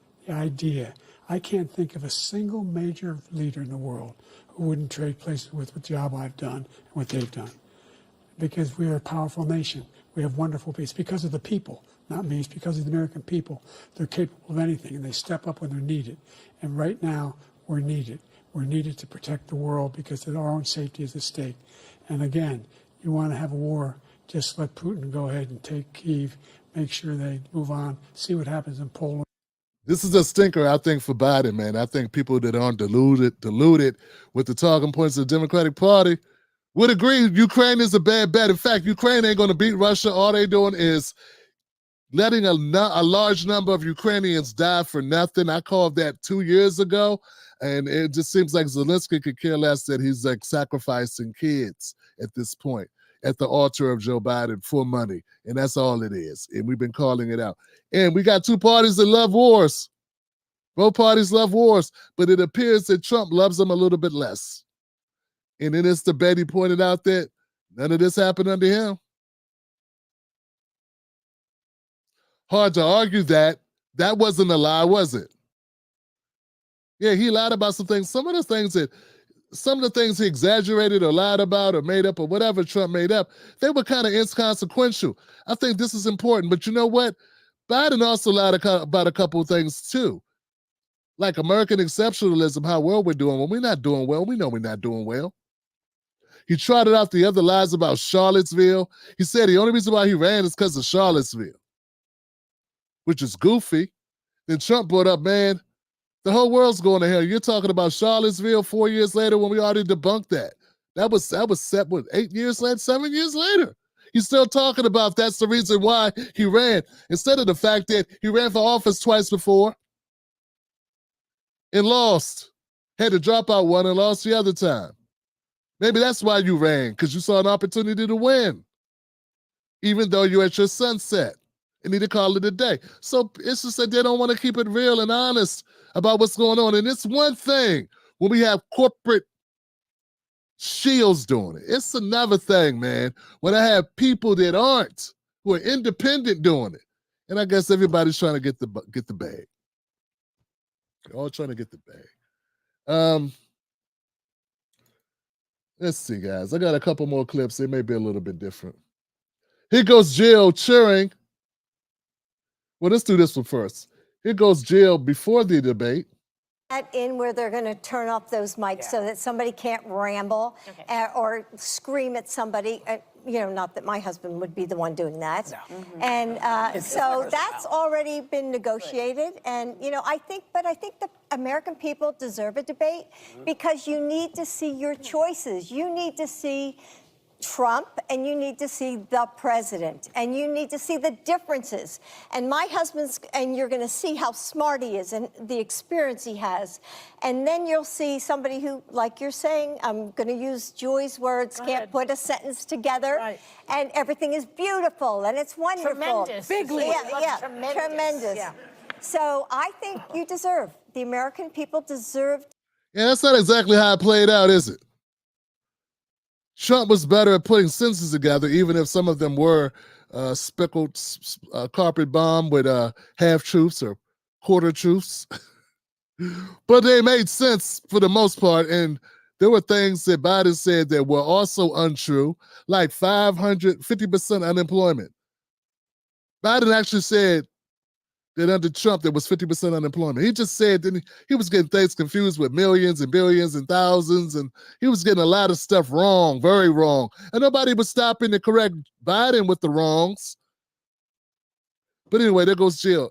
S2: I can't think of a single major leader in the world who wouldn't trade places with the job I've done and what they've done. Because we are a powerful nation. We have wonderful people. It's because of the people, not me. It's because of the American people. They're capable of anything, and they step up when they're needed. And right now, we're needed. We're needed to protect the world because our own safety is at stake. And again, you want to have a war, just let Putin go ahead and take Kyiv, make sure they move on, see what happens in Poland.
S4: This is a stinker, I think, for Biden, man. I think people that aren't deluded with the talking points of the Democratic Party would agree Ukraine is a bad bet. In fact, Ukraine ain't going to beat Russia. All they're doing is letting a large number of Ukrainians die for nothing. I called that 2 years ago, and it just seems like Zelensky could care less that he's like sacrificing kids at this point at the altar of Joe Biden for money, and that's all it is. And we've been calling it out. And we got two parties that love wars, Both parties love wars, but it appears that Trump loves them a little bit less. And in this debate, he pointed out that none of this happened under him. Hard to argue that. That wasn't a lie, was it? Yeah, he lied about some things. Some of the things he exaggerated or lied about or made up or whatever Trump made up, they were kind of inconsequential. I think this is important. But you know what? Biden also lied about a couple of things too. Like American exceptionalism, how well we're doing. When we're not doing well, we know we're not doing well. He trotted out the other lies about Charlottesville. He said the only reason why he ran is because of Charlottesville, which is goofy. Then Trump brought up, man, the whole world's going to hell. You're talking about Charlottesville 4 years later when we already debunked that. That was set, what, 8 years later, 7 years later. He's still talking about that's the reason why he ran, instead of the fact that he ran for office twice before and lost. Had to drop out one and lost the other time. Maybe that's why you ran, because you saw an opportunity to win, even though you're at your sunset and need to call it a day. So it's just that they don't want to keep it real and honest about what's going on. And it's one thing when we have corporate shields doing it. It's another thing, man, when I have people that aren't, who are independent doing it. And I guess everybody's trying to get the bag. They're all trying to get the bag. Let's see, guys. I got a couple more clips. They may be a little bit different. Here goes Jill cheering. Well, let's do this one first. Here goes Jill before the debate.
S5: In where they're going to turn off those mics so that somebody can't ramble or scream at somebody. You know, not that my husband would be the one doing that. No. And so that's already been negotiated. And, you know, I think the American people deserve a debate because you need to see your choices. You need to see Trump and you need to see the president and you need to see the differences. And my husband's, and you're going to see how smart he is and the experience he has. And then you'll see somebody who, like you're saying, I'm going to use Joy's words, can't put a sentence together. Right. And everything is beautiful and it's wonderful.
S6: Tremendous.
S5: Big league. Yeah, tremendous. Yeah. So I think you deserve, the American people deserve.
S4: Yeah, that's not exactly how it played out, is it? Trump was better at putting sentences together, even if some of them were speckled carpet bomb with half truths or quarter truths. But they made sense for the most part. And there were things that Biden said that were also untrue, like 50% unemployment. Biden actually said that under Trump there was 50% unemployment. He just said that he was getting things confused with millions and billions and thousands, and he was getting a lot of stuff wrong, very wrong. And nobody was stopping to correct Biden with the wrongs. But anyway, there goes Jill.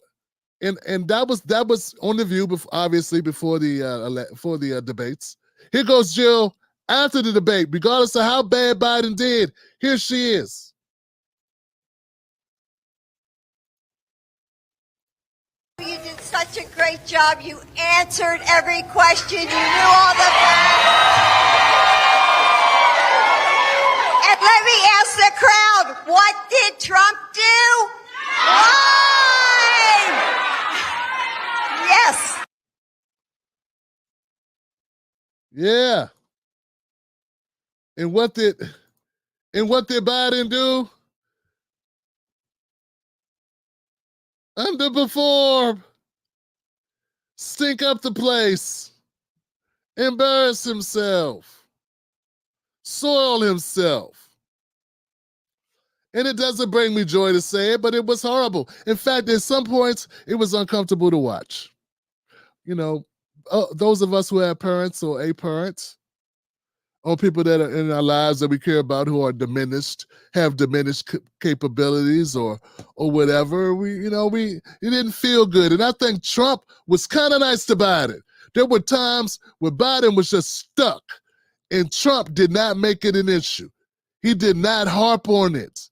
S4: And that was on The View, obviously, before the debates. Here goes Jill after the debate, regardless of how bad Biden did. Here she is.
S5: You did such a great job. You answered every question. You knew all the facts. And let me ask the crowd, what did Trump do? Lie! Yes.
S4: Yeah. And what did Biden do? Underperform, stink up the place, embarrass himself, soil himself. And it doesn't bring me joy to say it, but it was horrible. In fact, at some points, it was uncomfortable to watch. You know, those of us who have parents or a parent, or people that are in our lives that we care about who are diminished, have diminished capabilities or whatever, it didn't feel good. And I think Trump was kind of nice to Biden. There were times where Biden was just stuck and Trump did not make it an issue. He did not harp on it.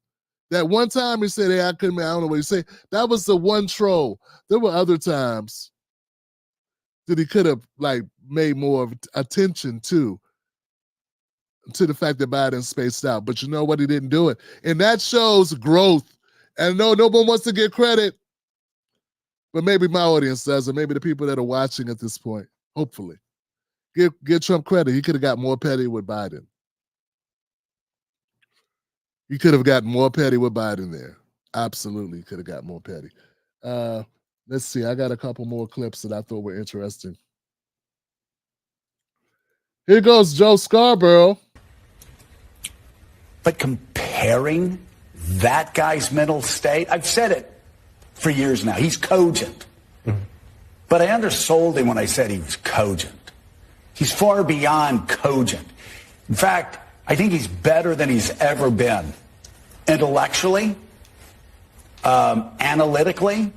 S4: That one time he said, hey, I don't know what he said. That was the one troll. There were other times that he could have made more of attention to the fact that Biden spaced out. But you know what? He didn't do it. And that shows growth. And no one wants to get credit. But maybe my audience does, or maybe the people that are watching at this point, hopefully. Give Trump credit. He could have got more petty with Biden. He could have gotten more petty with Biden there. Absolutely could have got more petty. Let's see. I got a couple more clips that I thought were interesting. Here goes Joe Scarborough.
S6: But comparing that guy's mental state, I've said it for years now. He's cogent. But I undersold him when I said he was cogent. He's far beyond cogent. In fact, I think he's better than he's ever been. Intellectually, analytically,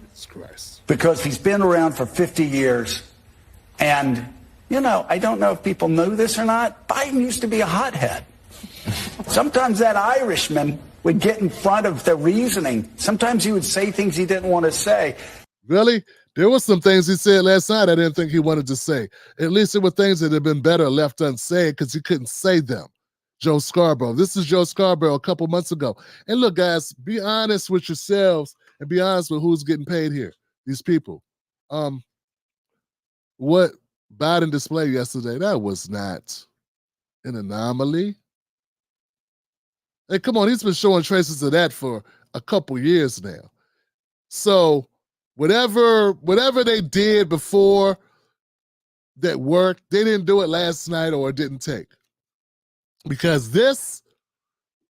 S6: because he's been around for 50 years. And, you know, I don't know if people know this or not. Biden used to be a hothead. Sometimes that Irishman would get in front of the reasoning. Sometimes he would say things he didn't want to say.
S4: Really? There were some things he said last night I didn't think he wanted to say. At least it were things that had been better left unsaid because he couldn't say them. Joe Scarborough. This is Joe Scarborough a couple months ago. And look, guys, be honest with yourselves and be honest with who's getting paid here. These people. What Biden displayed yesterday, that was not an anomaly. Hey, come on, he's been showing traces of that for a couple years now. So whatever they did before that worked, they didn't do it last night or it didn't take. Because this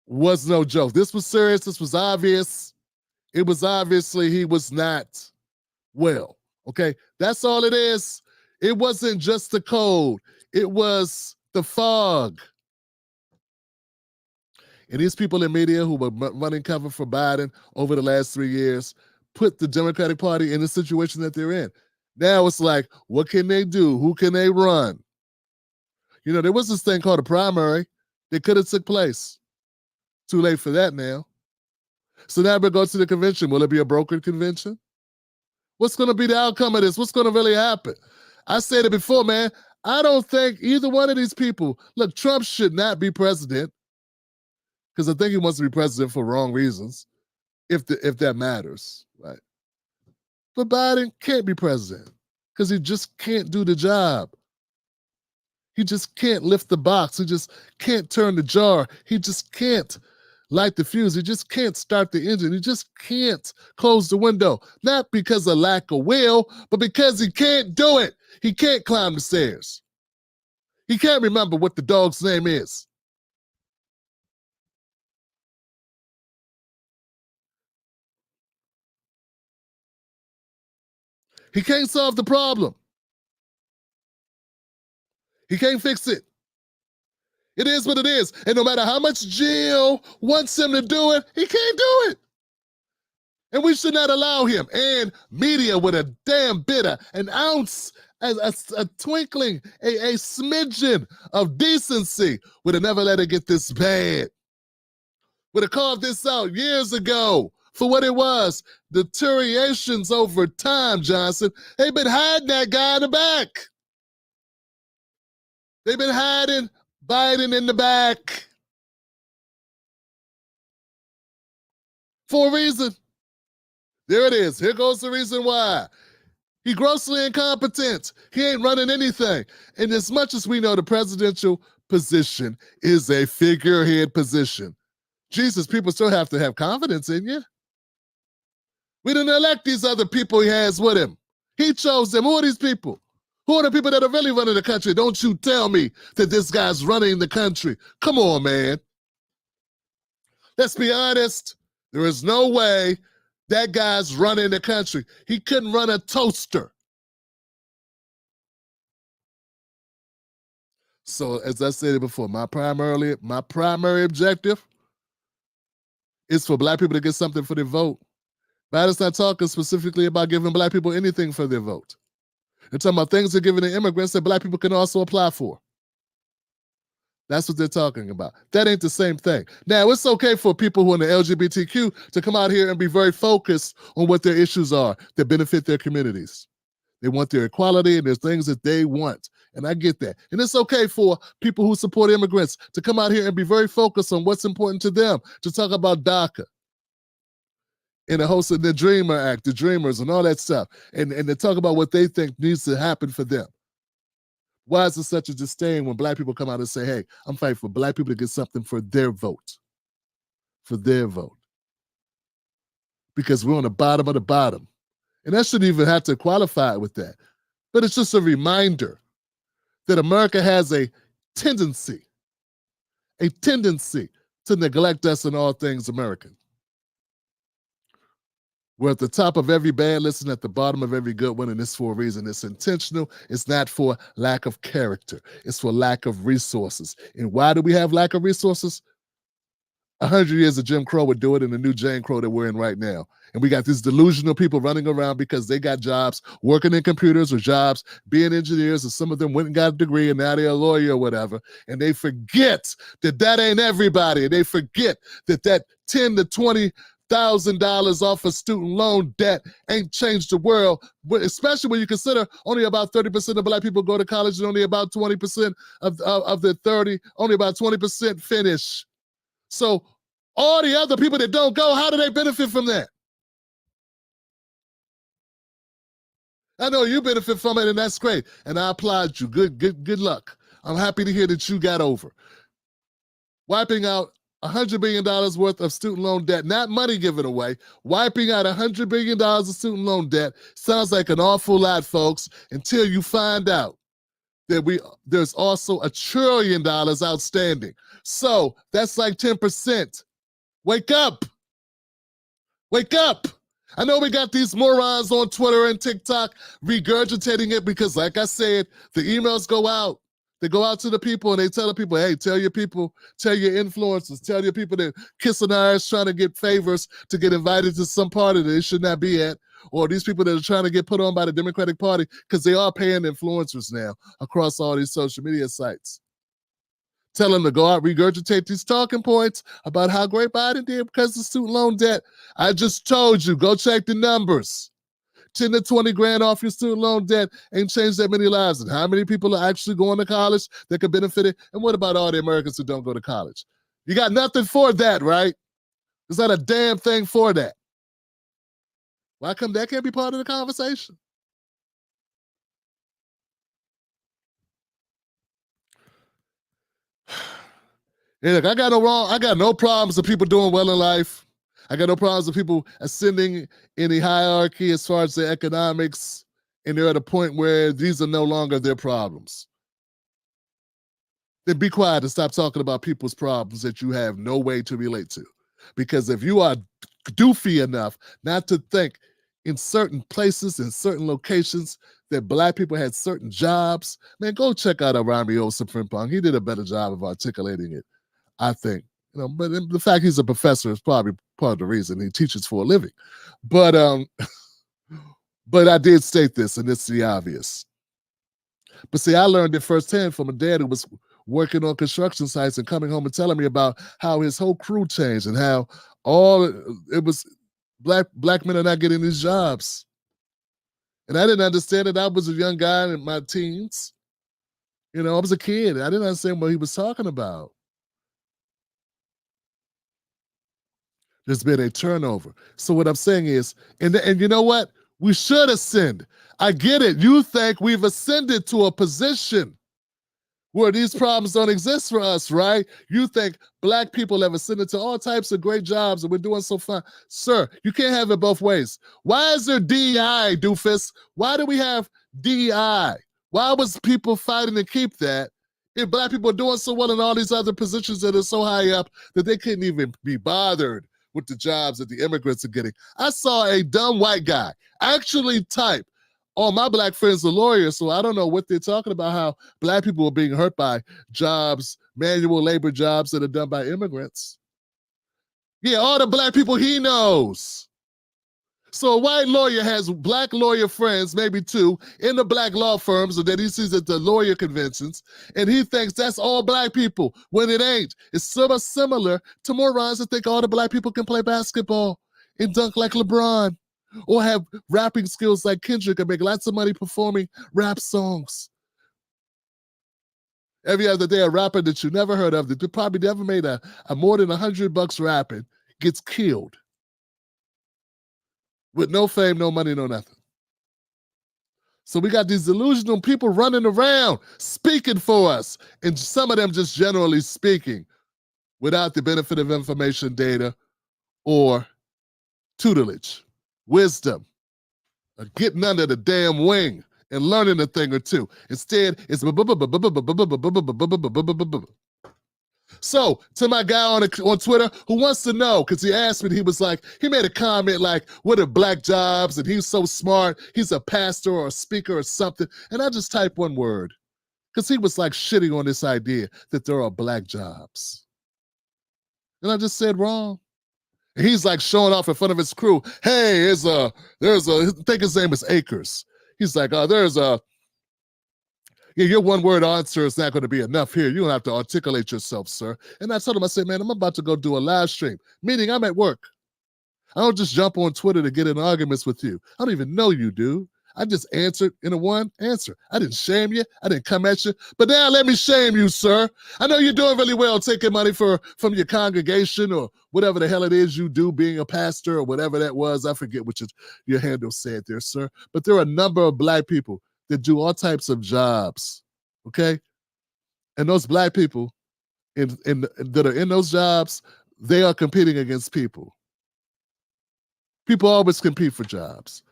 S4: was no joke. This was serious. This was obvious. It was obviously he was not well. Okay, that's all it is. It wasn't just the cold. It was the fog. And these people in media who were running cover for Biden over the last 3 years put the Democratic Party in the situation that they're in. Now it's like, what can they do? Who can they run? You know, there was this thing called a primary that could have took place. Too late for that now. So now we're going to the convention. Will it be a brokered convention? What's going to be the outcome of this? What's going to really happen? I said it before, man. I don't think either one of these people, look, Trump should not be president because I think he wants to be president for wrong reasons, if that matters, right? But Biden can't be president because he just can't do the job. He just can't lift the box. He just can't turn the jar. He just can't light the fuse. He just can't start the engine. He just can't close the window. Not because of lack of will, but because he can't do it. He can't climb the stairs. He can't remember what the dog's name is. He can't solve the problem. He can't fix it. It is what it is. And no matter how much Jill wants him to do it, he can't do it. And we should not allow him. And media with a damn bit of an ounce, a twinkling, a smidgen of decency would have never let it get this bad. Would have called this out years ago for what it was. Deteriorations over time, Johnson. They've been hiding that guy in the back. They've been hiding Biden in the back for a reason. There it is. Here goes the reason why. He's grossly incompetent. He ain't running anything. And as much as we know, the presidential position is a figurehead position. Jesus, people still have to have confidence in you. We didn't elect these other people he has with him. He chose them. Who are these people? Who are the people that are really running the country? Don't you tell me that this guy's running the country. Come on, man. Let's be honest. There is no way that guy's running the country. He couldn't run a toaster. So, as I said before, my primary objective is for black people to get something for their vote. Biden's not talking specifically about giving black people anything for their vote. They're talking about things they're giving to immigrants that black people can also apply for. That's what they're talking about. That ain't the same thing. Now, it's okay for people who are in the LGBTQ to come out here and be very focused on what their issues are that benefit their communities. They want their equality and there's things that they want. And I get that. And it's okay for people who support immigrants to come out here and be very focused on what's important to them, to talk about DACA in the host of the Dreamer Act, the Dreamers, and all that stuff, and they talk about what they think needs to happen for them. Why is there such a disdain when black people come out and say, hey, I'm fighting for black people to get something for their vote? For their vote. Because we're on the bottom of the bottom. And that shouldn't even have to qualify with that. But it's just a reminder that America has a tendency to neglect us in all things American. We're at the top of every bad list and at the bottom of every good one, and it's for a reason. It's intentional. It's not for lack of character. It's for lack of resources. And why do we have lack of resources? 100 years of Jim Crow would do it, and the new Jane Crow that we're in right now. And we got these delusional people running around because they got jobs working in computers or jobs being engineers, and some of them went and got a degree and now they're a lawyer or whatever. And they forget that that ain't everybody. And they forget that that $10,000 to $20,000 off of student loan debt ain't changed the world, especially when you consider only about 30% of black people go to college and only about 20% of the 30, only about 20% finish. So all the other people that don't go, how do they benefit from that? I know you benefit from it, and that's great. And I applaud you. Good luck. I'm happy to hear that you got over. Wiping out $100 billion worth of student loan debt, not money given away, wiping out $100 billion of student loan debt sounds like an awful lot, folks, until you find out that there's also $1 trillion outstanding. So that's like 10%. Wake up. Wake up. I know we got these morons on Twitter and TikTok regurgitating it because, like I said, the emails go out. They go out to the people and they tell the people, hey, tell your people, tell your influencers, tell your people that kissing our ass trying to get favors to get invited to some party that they should not be at, or these people that are trying to get put on by the Democratic Party because they are paying influencers now across all these social media sites. Tell them to go out, regurgitate these talking points about how great Biden did because of student loan debt. I just told you, go check the numbers. 10 to 20 grand off your student loan debt ain't changed that many lives. And how many people are actually going to college that could benefit it? And what about all the Americans who don't go to college? You got nothing for that, right? There's not a damn thing for that. Why come that can't be part of the conversation? Yeah, look, I got no problems with people doing well in life. I got no problems with people ascending in the hierarchy as far as their economics, and they're at a point where these are no longer their problems. Then be quiet and stop talking about people's problems that you have no way to relate to. Because if you are doofy enough not to think in certain places, in certain locations, that black people had certain jobs, man, go check out Irami Frimpong. He did a better job of articulating it, I think. But the fact he's a professor is probably part of the reason he teaches for a living. But I did state this, and it's the obvious. But see, I learned it firsthand from a dad who was working on construction sites and coming home and telling me about how his whole crew changed and how it was black men are not getting these jobs. And I didn't understand it. I was a young guy in my teens. I was a kid. I didn't understand what he was talking about. There's been a turnover. So what I'm saying is, and you know what? We should ascend. I get it. You think we've ascended to a position where these problems don't exist for us, right? You think black people have ascended to all types of great jobs and we're doing so fine. Sir, you can't have it both ways. Why is there DEI, doofus? Why do we have DEI? Why was people fighting to keep that if black people are doing so well in all these other positions that are so high up that they couldn't even be bothered with the jobs that the immigrants are getting? I saw a dumb white guy actually type, all my black friends are lawyers, so I don't know what they're talking about, how black people are being hurt by jobs, manual labor jobs that are done by immigrants. Yeah, all the black people he knows. So a white lawyer has black lawyer friends, maybe two, in the black law firms that he sees at the lawyer conventions, and he thinks that's all black people, when it ain't. It's similar to morons that think all the black people can play basketball and dunk like LeBron, or have rapping skills like Kendrick and make lots of money performing rap songs. Every other day, a rapper that you never heard of, that probably never made a more than $100 rapping, gets killed. with no fame, no money, no nothing. So we got these delusional people running around speaking for us, and some of them just generally speaking without the benefit of information, data, or tutelage, wisdom, or getting under the damn wing and learning a thing or two. Instead, it's so to my guy on Twitter who wants to know, because he asked me, he made a comment like, what are black jobs? And he's so smart. He's a pastor or a speaker or something. And I just typed one word, because he was like shitting on this idea that there are black jobs. And I just said wrong. And he's like showing off in front of his crew. Hey, I think his name is Akers. He's like, your one word answer is not going to be enough here. You don't have to articulate yourself, sir. And I told him, I said, man, I'm about to go do a live stream, meaning I'm at work. I don't just jump on Twitter to get in arguments with you. I don't even know you, dude. I just answered in a one answer. I didn't shame you. I didn't come at you. But now let me shame you, sir. I know you're doing really well taking money from your congregation or whatever the hell it is you do, being a pastor or whatever that was. I forget what your handle said there, sir. But there are a number of black people that do all types of jobs, okay? And those black people that are in those jobs, they are competing against people. People always compete for jobs.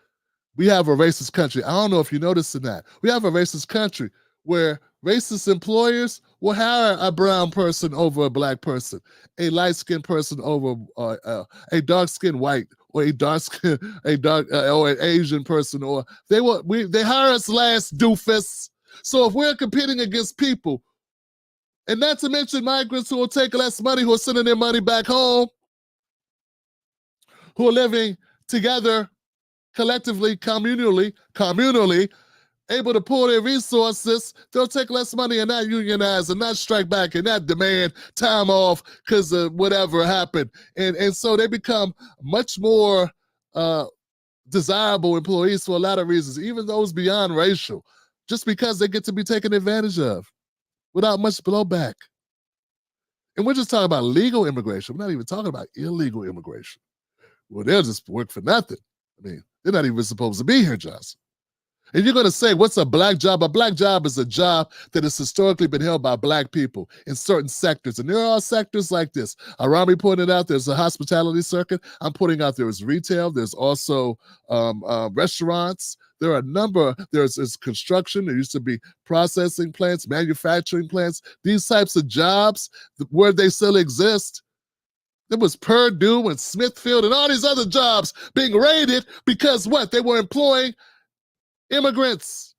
S4: We have a racist country. I don't know if you noticed or not. We have a racist country where racist employers will hire a brown person over a black person, a light-skinned person over a dark-skinned white, or or an Asian person, or they hire us last, doofus. So if we're competing against people, and not to mention migrants who will take less money, who are sending their money back home, who are living together collectively, communally, able to pool their resources, they'll take less money and not unionize and not strike back and not demand time off because of whatever happened. And so they become much more desirable employees for a lot of reasons, even those beyond racial, just because they get to be taken advantage of without much blowback. And we're just talking about legal immigration. We're not even talking about illegal immigration. Well, they'll just work for nothing. I mean, they're not even supposed to be here, Johnson. And you're going to say, what's a black job? A black job is a job that has historically been held by black people in certain sectors. And there are sectors like this. Irami pointed out there's a hospitality circuit. I'm pointing out there is retail. There's also restaurants. There are a number. There's construction. There used to be processing plants, manufacturing plants. These types of jobs, where they still exist, there was Purdue and Smithfield and all these other jobs being raided because what? They were employing immigrants.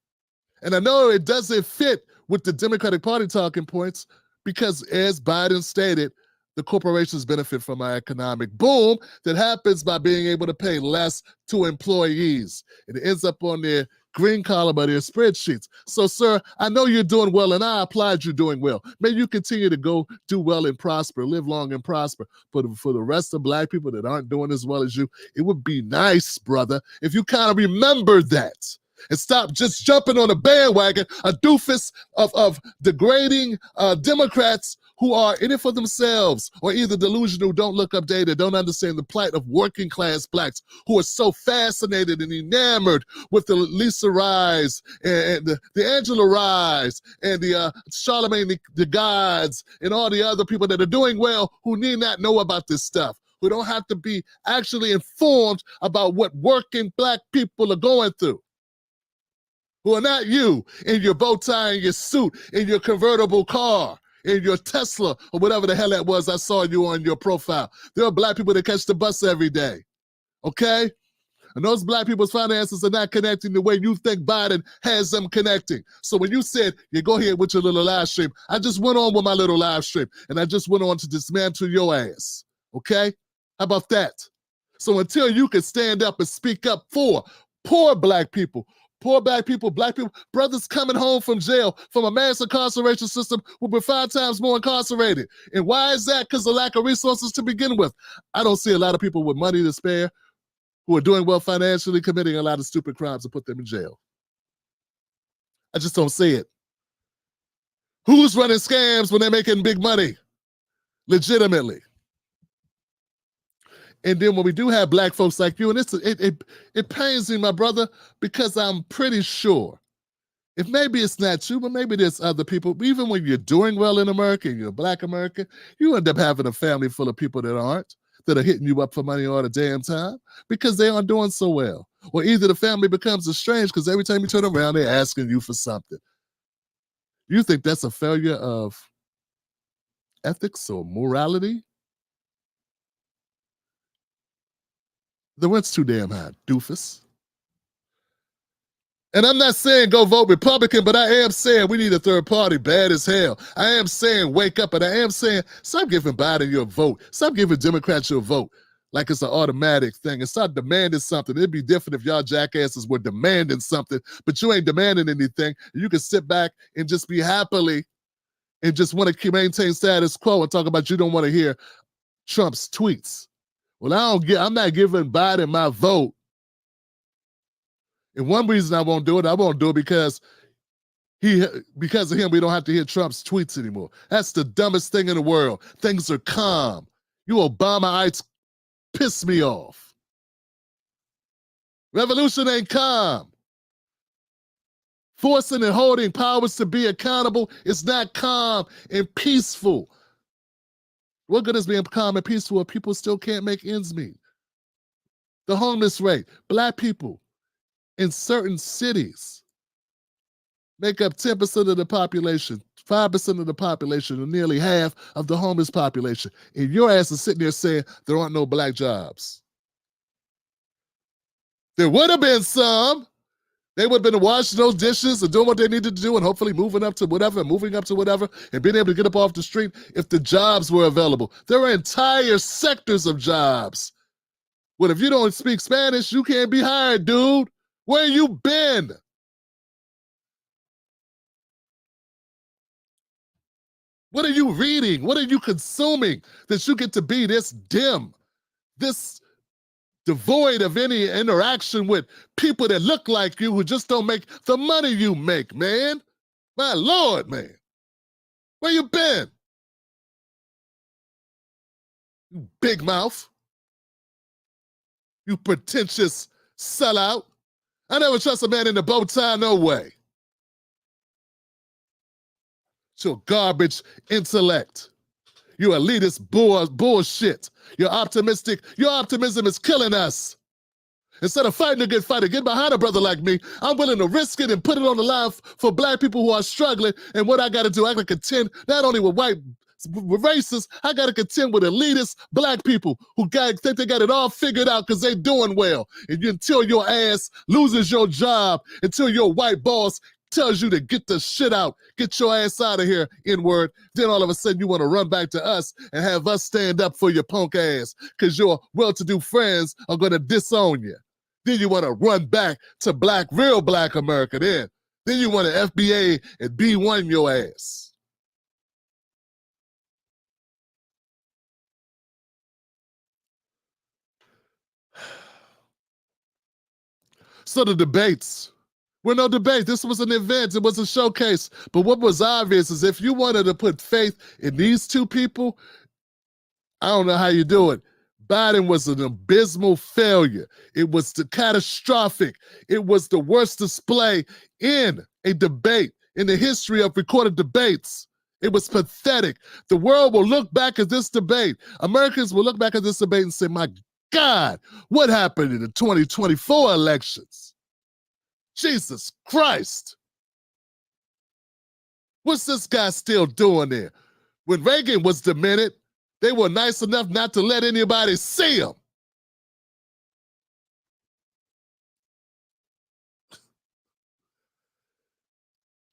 S4: And I know it doesn't fit with the Democratic Party talking points because, as Biden stated, the corporations benefit from our economic boom that happens by being able to pay less to employees. And it ends up on their green column of their spreadsheets. So, sir, I know you're doing well, and I applaud you doing well. May you continue to go do well and prosper, live long and prosper. But for the rest of black people that aren't doing as well as you, it would be nice, brother, if you kind of remember that and stop just jumping on a bandwagon, a doofus of degrading Democrats who are in it for themselves, or either delusional, don't look up data, don't understand the plight of working class blacks who are so fascinated and enamored with the Lisa Rise and the Angela Rise and the Charlemagne the Gods and all the other people that are doing well who need not know about this stuff, who don't have to be actually informed about what working black people are going through, who are not you in your bow tie and your suit, in your convertible car, in your Tesla, or whatever the hell that was I saw you on your profile. There are black people that catch the bus every day, okay? And those black people's finances are not connecting the way you think Biden has them connecting. So when you said, yeah, go ahead with your little live stream, I just went on with my little live stream, and I just went on to dismantle your ass, okay? How about that? So until you can stand up and speak up for poor black people, black people, brothers coming home from jail from a mass incarceration system will be 5 times more incarcerated. And why is that? Because of lack of resources to begin with. I don't see a lot of people with money to spare who are doing well financially, committing a lot of stupid crimes and put them in jail. I just don't see it. Who's running scams when they're making big money? Legitimately. And then when we do have black folks like you, and it pains me, my brother, because I'm pretty sure, if maybe it's not you, but maybe there's other people, even when you're doing well in America and you're a black American, you end up having a family full of people that aren't, that are hitting you up for money all the damn time because they aren't doing so well. Or either the family becomes estranged because every time you turn around, they're asking you for something. You think that's a failure of ethics or morality? The rent's too damn high, doofus. And I'm not saying go vote Republican, but I am saying we need a third party bad as hell. I am saying wake up, and I am saying stop giving Biden your vote. Stop giving Democrats your vote like it's an automatic thing, and start demanding something. It'd be different if y'all jackasses were demanding something, but you ain't demanding anything. You can sit back and just be happily and just want to maintain status quo and talk about you don't want to hear Trump's tweets. Well, I'm not giving Biden my vote. And one reason I won't do it because of him, we don't have to hear Trump's tweets anymore. That's the dumbest thing in the world. Things are calm. You Obamaites piss me off. Revolution ain't calm. Forcing and holding powers to be accountable is not calm and peaceful. What good is being calm and peaceful if people still can't make ends meet? The homeless rate, black people in certain cities make up 10% of the population, 5% of the population, and nearly half of the homeless population. And your ass is sitting there saying there aren't no black jobs. There would have been some. They would have been washing those dishes and doing what they needed to do and hopefully moving up to whatever and being able to get up off the street if the jobs were available. There are entire sectors of jobs. Well, if you don't speak Spanish, you can't be hired, dude. Where you been? What are you reading? What are you consuming that you get to be this dim, this devoid of any interaction with people that look like you who just don't make the money you make, man? My Lord, man. Where you been? You big mouth. You pretentious sellout. I never trust a man in a bow tie, no way. It's your garbage intellect. You elitist bullshit. Your optimism is killing us. Instead of fighting a good fight and get behind a brother like me, I'm willing to risk it and put it on the line for black people who are struggling. And what I got to do, I got to contend not only with racists, I got to contend with elitist black people who think they got it all figured out because they doing well. And until your ass loses your job, until your white boss tells you to get the shit out, get your ass out of here, N-word, then all of a sudden you want to run back to us and have us stand up for your punk ass because your well-to-do friends are going to disown you. Then you want to run back to real black America then. Then you want to FBA and B1 your ass. So the debates were no debate. This was an event. It was a showcase. But what was obvious is if you wanted to put faith in these two people, I don't know how you do it. Biden was an abysmal failure. It was catastrophic. It was the worst display in a debate in the history of recorded debates. It was pathetic. The world will look back at this debate. Americans will look back at this debate and say, my God, what happened in the 2024 elections? Jesus Christ. What's this guy still doing there? When Reagan was demented, they were nice enough not to let anybody see him.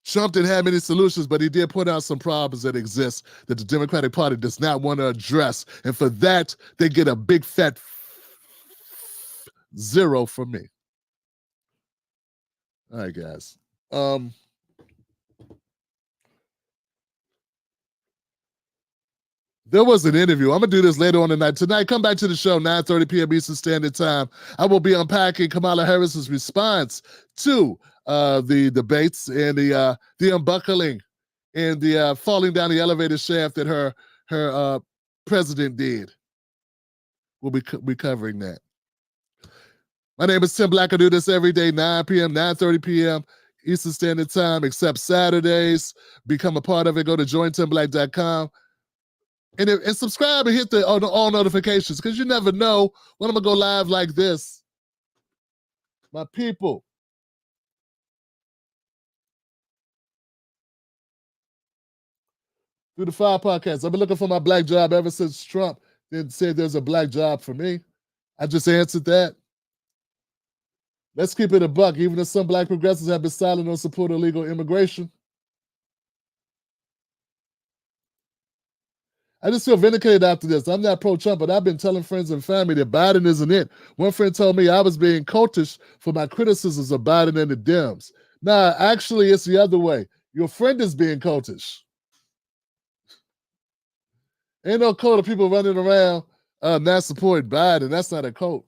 S4: Trump didn't have many solutions, but he did point out some problems that exist that the Democratic Party does not want to address. And for that, they get a big fat 0 from me. All right, guys. There was an interview. I'm going to do this later on tonight. Tonight, come back to the show, 9:30 p.m. Eastern Standard Time. I will be unpacking Kamala Harris's response to the debates and the unbuckling and the falling down the elevator shaft that her president did. we'll be covering that. My name is Tim Black. I do this every day, 9 p.m., 9:30 p.m. Eastern Standard Time, except Saturdays. Become a part of it. Go to jointimblack.com. And subscribe and hit the all notifications, because you never know when I'm going to go live like this. My people. Through the Fire Podcast. I've been looking for my black job ever since Trump then said there's a black job for me. I just answered that. Let's keep it a buck. Even if some black progressives have been silent on support of illegal immigration, I just feel vindicated after this. I'm not pro-Trump, but I've been telling friends and family that Biden isn't it. One friend told me I was being cultish for my criticisms of Biden and the Dems. Nah, actually, it's the other way. Your friend is being cultish. Ain't no cult of people running around not supporting Biden. That's not a cult.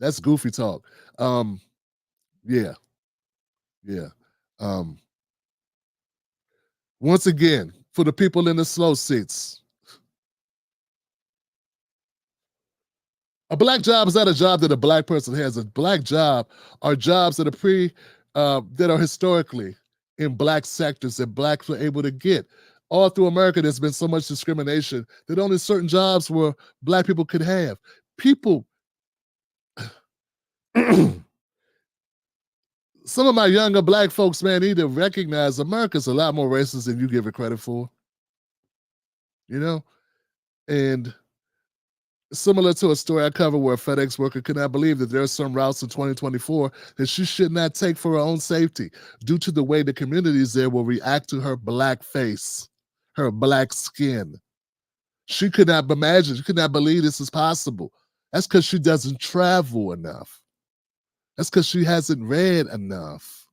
S4: That's goofy talk. Yeah. Once again, for the people in the slow seats, a black job is not a job that a black person has. A black job are jobs that are that are historically in black sectors that blacks were able to get. All through America, there's been so much discrimination that only certain jobs where black people could have. People, some of my younger black folks, man, need to recognize America's a lot more racist than you give it credit for. You know? And similar to a story I covered where a FedEx worker could not believe that there are some routes in 2024 that she should not take for her own safety due to the way the communities there will react to her black face, her black skin. She could not imagine, she could not believe this is possible. That's because she doesn't travel enough. That's because she hasn't read enough.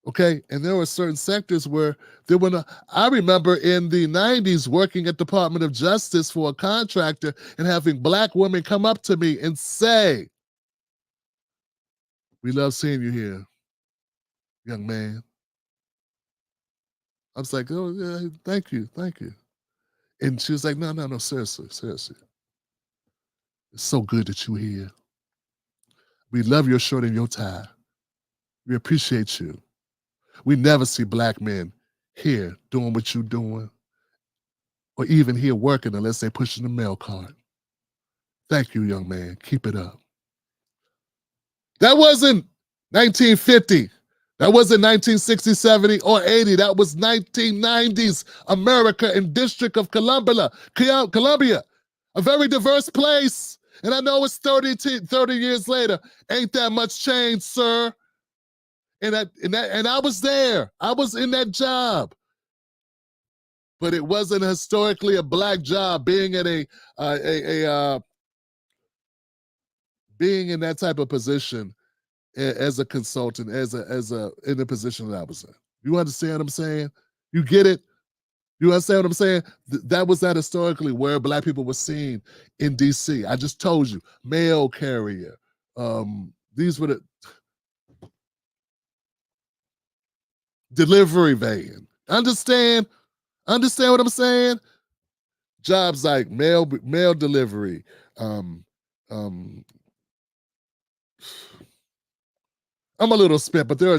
S4: Okay, and there were certain sectors where there were no, I remember in the 90s working at Department of Justice for a contractor and having black women come up to me and say, "We love seeing you here, young man." I was like, "Oh, yeah, thank you. And she was like, no, seriously. It's so good that you're here. We love your shirt and your tie. We appreciate you. We never see black men here doing what you're doing, or even here working unless they're pushing the mail cart. Thank you, young man. Keep it up." That wasn't 1950. That wasn't 1960, 70, or 80. That was 1990s America and District of Columbia, a very diverse place. And I know it's 30 years later. Ain't that much change, sir. And I was there. I was in that job. But it wasn't historically a black job. Being at being in that type of position as a consultant, in the position that I was in. You understand what I'm saying? You get it? You understand what I'm saying? That was not historically where black people were seen in DC. I just told you, mail carrier. These were the delivery van. Understand what I'm saying? Jobs like mail delivery. I'm a little spent, but there are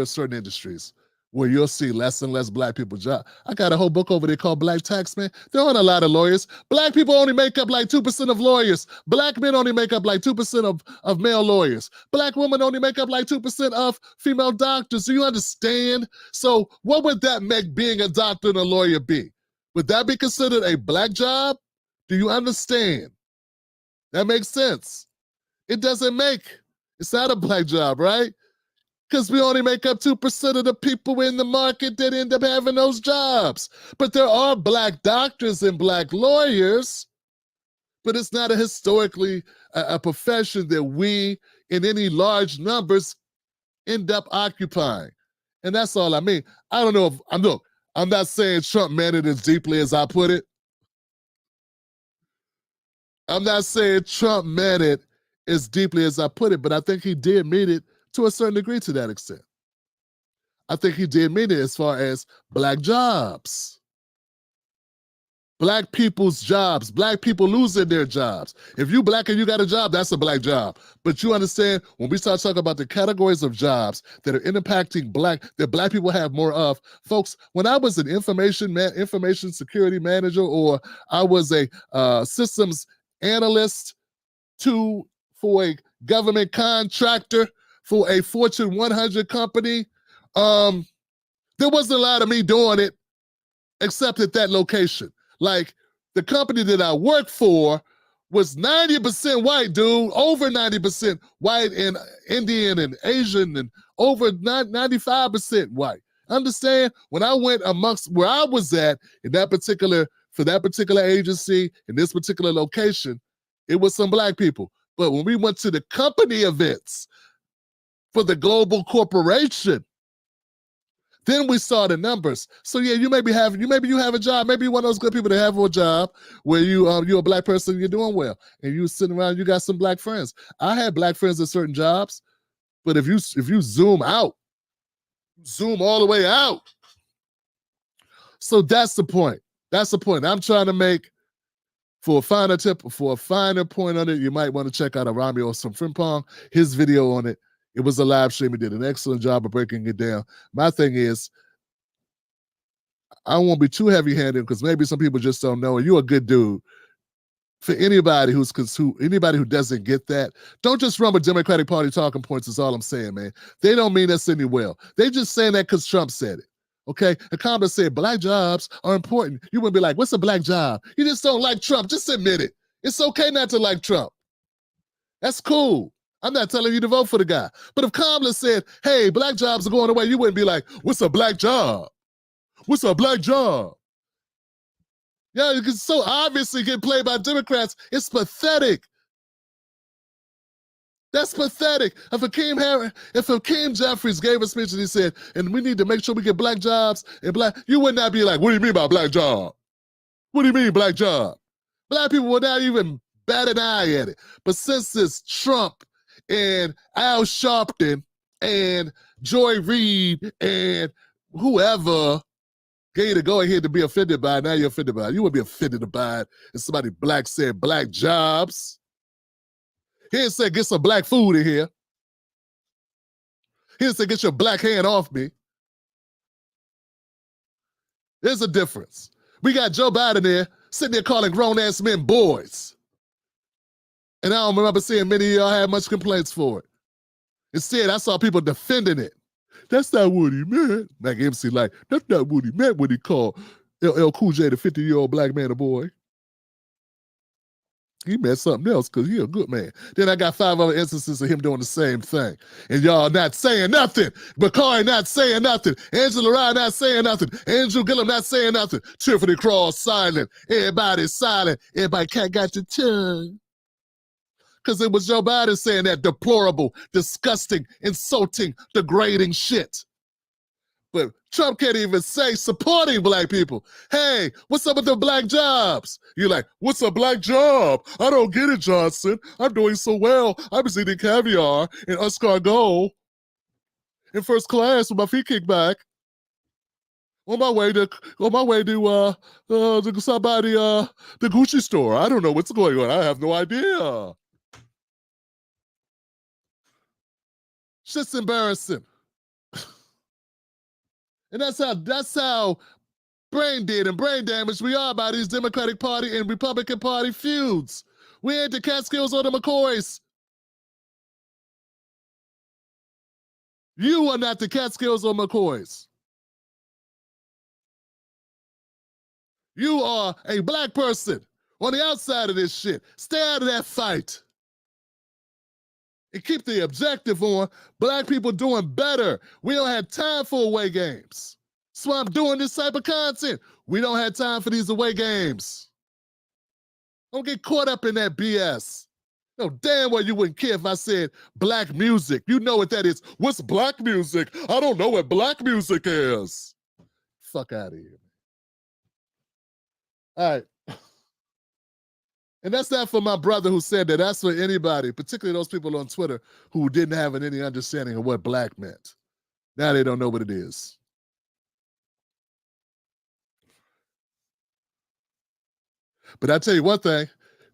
S4: certain industries where you'll see less and less black people job. I got a whole book over there called Black Tax Man. There aren't a lot of lawyers. Black people only make up like 2% of lawyers. Black men only make up like 2% of male lawyers. Black women only make up like 2% of female doctors. Do you understand? So what would that make being a doctor and a lawyer be? Would that be considered a black job? Do you understand? That makes sense. It doesn't make. It's not a black job, right? Because we only make up 2% of the people in the market that end up having those jobs. But there are black doctors and black lawyers, but it's not a historically a profession that we, in any large numbers, end up occupying. And that's all I mean. I don't know if, I'm not saying Trump meant it as deeply as I put it. I'm not saying Trump meant it as deeply as I put it, but I think he did mean it to a certain degree to that extent. I think he did mean it as far as black jobs. black people's jobs, black people losing their jobs. If you black and you got a job, that's a black job. But you understand, when we start talking about the categories of jobs that are impacting that black people have more of, folks, when I was an information security manager, or I was a systems analyst for a government contractor for a Fortune 100 company, there wasn't a lot of me doing it except at that location. Like, the company that I worked for was 90% white, dude, over 90% white and Indian and Asian, and over 95% white. Understand? When I went amongst where I was at for that particular agency, in this particular location, it was some black people. But when we went to the company events for the global corporation, then we saw the numbers. So yeah, maybe you have a job. Maybe you're one of those good people that have a job where you're a black person, you're doing well, and you sitting around, you got some black friends. I had black friends at certain jobs, but if you zoom out, zoom all the way out. So that's the point. That's the point I'm trying to make. For a finer point on it, you might want to check out Irami or some Frimpong, his video on it. It was a live stream. He did an excellent job of breaking it down. My thing is, I won't be too heavy-handed because maybe some people just don't know, and you're a good dude. For anybody who doesn't get that, don't just run with Democratic Party talking points is all I'm saying, man. They don't mean us any well. They just saying that because Trump said it. Okay? And Kamala said black jobs are important. You wouldn't be like, what's a black job? You just don't like Trump. Just admit it. It's okay not to like Trump. That's cool. I'm not telling you to vote for the guy. But if Kamala said, hey, black jobs are going away, you wouldn't be like, what's a black job? What's a black job? Yeah, you can so obviously get played by Democrats. It's pathetic. That's pathetic. If Hakeem Jeffries gave a speech and he said, and we need to make sure we get black jobs and you would not be like, what do you mean by black job? What do you mean black job? Black people would not even bat an eye at it. But since it's Trump and Al Sharpton and Joy Reid and whoever gave you to go ahead to be offended by it, now you're offended by it. You wouldn't be offended by it if somebody black said black jobs. He didn't say get some black food in here. He didn't say get your black hand off me. There's a difference. We got Joe Biden there sitting there calling grown-ass men boys. And I don't remember seeing many of y'all have much complaints for it. Instead, I saw people defending it. That's not what he meant. Like MC, like, that's not what he meant when he called LL Cool J, the 50-year-old black man, a boy. He meant something else because he a good man. Then I got 5 other instances of him doing the same thing. And y'all not saying nothing. Bakari not saying nothing. Angela Rye not saying nothing. Andrew Gillum not saying nothing. Tiffany Cross silent. Everybody's silent. Everybody got your tongue. Because it was Joe Biden saying that deplorable, disgusting, insulting, degrading shit. But Trump can't even say supporting black people. Hey, what's up with the black jobs? You're like, what's a black job? I don't get it, Johnson. I'm doing so well. I was eating caviar and escargot in first class with my feet kicked back. On my way to somebody the Gucci store. I don't know what's going on. I have no idea. Shit's embarrassing. And that's how brain dead and brain damaged we are by these Democratic Party and Republican Party feuds. We ain't the Catskills or the McCoys. You are not the Catskills or McCoys. You are a black person on the outside of this shit. Stay out of that fight. And keep the objective on black people doing better. We don't have time for away games. That's why I'm doing this type of content. We don't have time for these away games. Don't get caught up in that BS. No, damn well you wouldn't care if I said black music. You know what that is. What's black music? I don't know what black music is. Fuck out of here. All right. And that's not for my brother who said that. That's for anybody, particularly those people on Twitter who didn't have any understanding of what black meant. Now they don't know what it is. But I tell you one thing,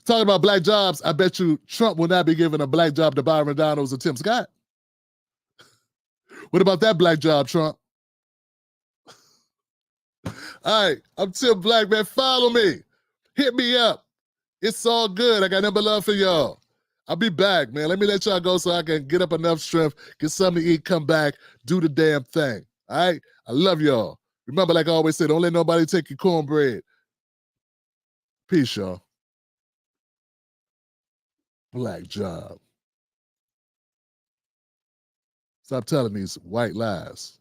S4: talking about black jobs, I bet you Trump will not be giving a black job to Byron Donalds or Tim Scott. What about that black job, Trump? All right, I'm Tim Black, man. Follow me. Hit me up. It's all good. I got nothing but love for y'all. I'll be back, man. Let me let y'all go so I can get up enough strength, get something to eat, come back, do the damn thing. All right? I love y'all. Remember, like I always say, don't let nobody take your cornbread. Peace, y'all. Black job. Stop telling these white lies.